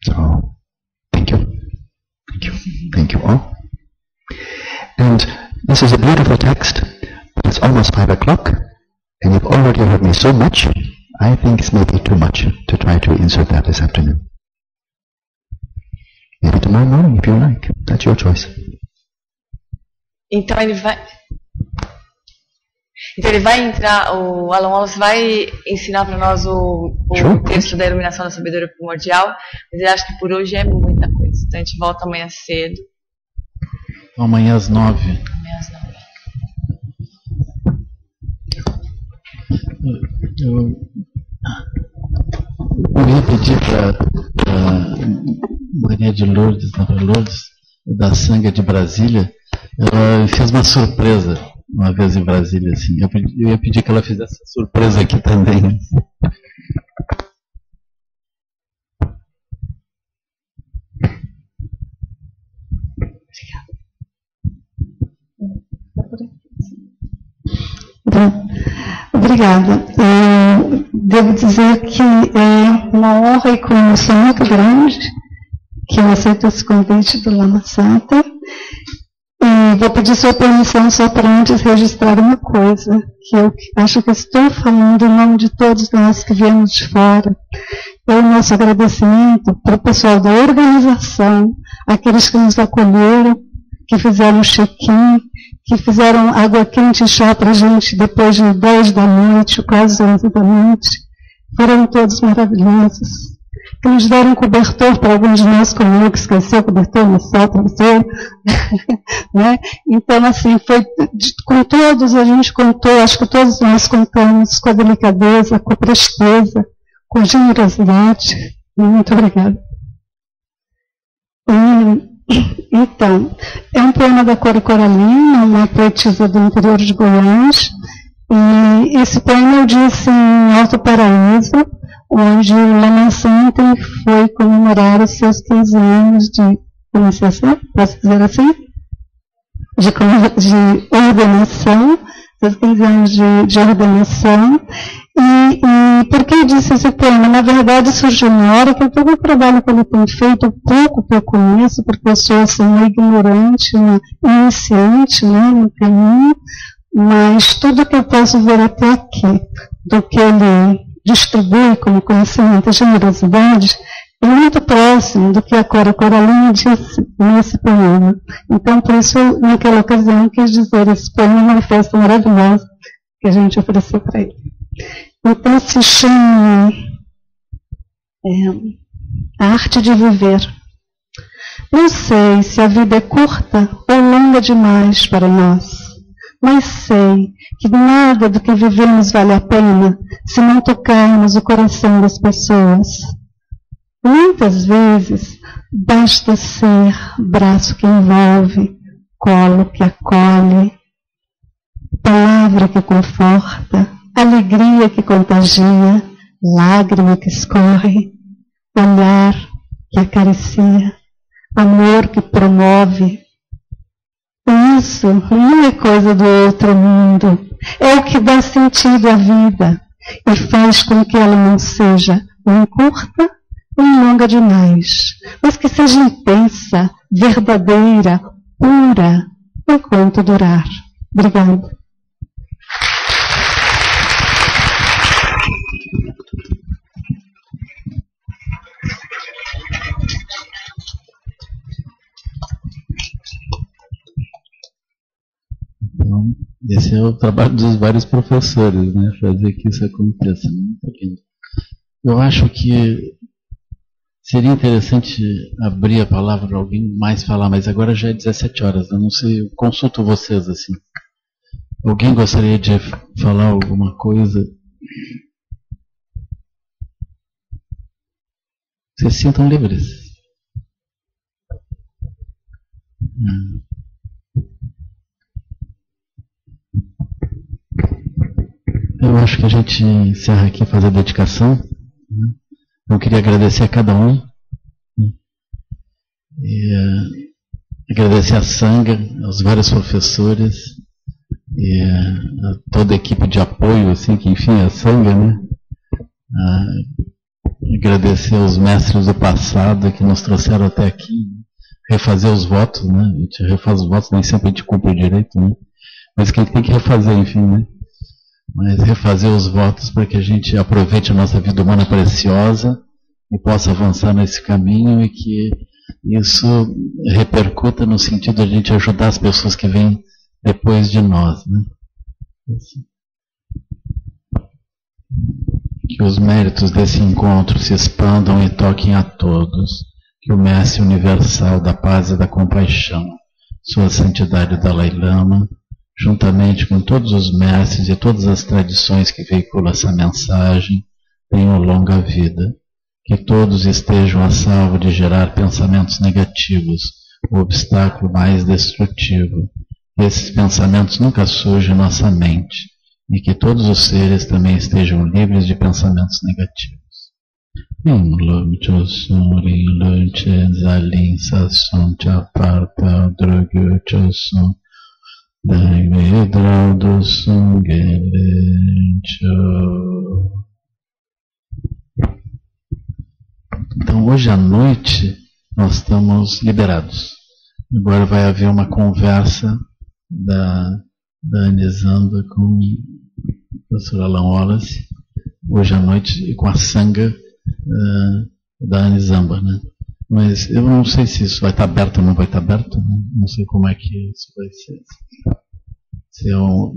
So, thank you. Thank you all. And this is a beautiful text, but it's almost 5 o'clock, and you've already heard me so much, I think it's maybe too much to try to insert that this afternoon. Maybe tomorrow morning, if you like. That's your choice. Então ele vai entrar, o Alan Wallace vai ensinar para nós o texto da iluminação da sabedoria primordial, mas eu acho que por hoje é muita coisa. Então a gente volta amanhã cedo. Amanhã às 9. Eu ia pedir para Maria de Lourdes, da Sangha de Brasília, ela fez uma surpresa uma vez em Brasília, assim. Eu ia pedir que ela fizesse essa surpresa aqui também. Obrigada. Devo dizer que é uma honra e comoção muito grande que eu aceito esse convite do Lama Santa. E vou pedir sua permissão só para antes registrar uma coisa, que eu acho que estou falando em nome de todos nós que viemos de fora. É o nosso agradecimento para o pessoal da organização, aqueles que nos acolheram, que fizeram check-in, que fizeram água quente e chá para a gente depois de 10 da noite, quase 11 da noite. Foram todos maravilhosos. Que nos deram cobertor para alguns de nós, como eu, que esqueceu o cobertor no sol, travesseiro. Né? Então, assim, foi com todos, a gente contou, acho que todos nós contamos com a delicadeza, com a presteza, com a generosidade. Muito obrigada. Então, é um poema da Coro Coralina, uma poetisa do interior de Goiás, e esse poema eu disse em Alto Paraíso, onde o Lama Santa foi comemorar os seus 15 anos de iniciação, posso dizer assim? De ordenação, seus 15 anos de ordenação. E por que eu disse esse poema? Na verdade, surgiu na hora que todo o trabalho que ele tem feito, o pouco que eu conheço, porque eu sou assim, uma ignorante, uma iniciante, né, no caminho, mas tudo que eu posso ver até aqui, do que ele distribui como conhecimento e generosidade, é muito próximo do que a Coro Coralina disse nesse poema. Então, por isso, naquela ocasião, quis dizer esse poema, uma festa maravilhosa que a gente ofereceu para ele. Então se chama A Arte de Viver. Não sei se a vida é curta ou longa demais para nós, mas sei que nada do que vivemos vale a pena se não tocarmos o coração das pessoas. Muitas vezes basta ser braço que envolve, colo que acolhe, palavra que conforta, alegria que contagia, lágrima que escorre, olhar que acaricia, amor que promove. Isso não é coisa do outro mundo, é o que dá sentido à vida e faz com que ela não seja nem curta nem longa demais, mas que seja intensa, verdadeira, pura, enquanto durar. Obrigada. Então, esse é o trabalho dos vários professores, né? Fazer que isso aconteça. Muito lindo. Eu acho que Seria interessante abrir a palavra para alguém mais falar, mas agora já é 17 horas, eu não sei, eu consulto vocês assim. Alguém gostaria de falar alguma coisa? Vocês se sintam livres. Eu acho que a gente encerra aqui, fazer a dedicação. Eu queria agradecer a cada um. E agradecer a Sangha, aos vários professores, e a toda a equipe de apoio, assim, que enfim é a Sangha, né? Agradecer aos mestres do passado que nos trouxeram até aqui, refazer os votos, né? A gente refaz os votos, nem sempre a gente cumpre direito, né? Mas que a gente tem que refazer, enfim, né? Mas refazer os votos para que a gente aproveite a nossa vida humana preciosa e possa avançar nesse caminho e que isso repercuta no sentido de a gente ajudar as pessoas que vêm depois de nós, né? Que os méritos desse encontro se expandam e toquem a todos. Que o Mestre Universal da Paz e da Compaixão, Sua Santidade Dalai Lama, juntamente com todos os mestres e todas as tradições que veiculam essa mensagem, tenham longa vida. Que todos estejam a salvo de gerar pensamentos negativos, o obstáculo mais destrutivo. Que esses pensamentos nunca surjam em nossa mente. E que todos os seres também estejam livres de pensamentos negativos. Em Lomcho Suri Lunche Zalin Sasson Chaparpa Drogyo Chosun Daivedra do Sungerencho. Então hoje à noite nós estamos liberados. Agora vai haver uma conversa da Anisamba com o professor Alan Wallace, hoje à noite, com a Sangha da Anisamba, né? Mas eu não sei se isso vai estar aberto ou não vai estar aberto, né? Não sei como é que isso vai ser.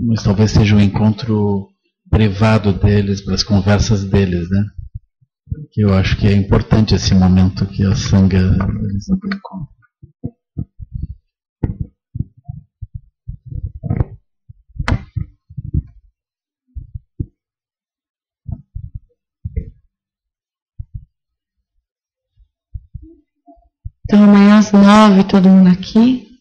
Mas talvez seja um encontro privado deles, para as conversas deles, né? Que eu acho que é importante esse momento que a Sangha da Anisamba encontra. Então amanhã às 9, todo mundo aqui.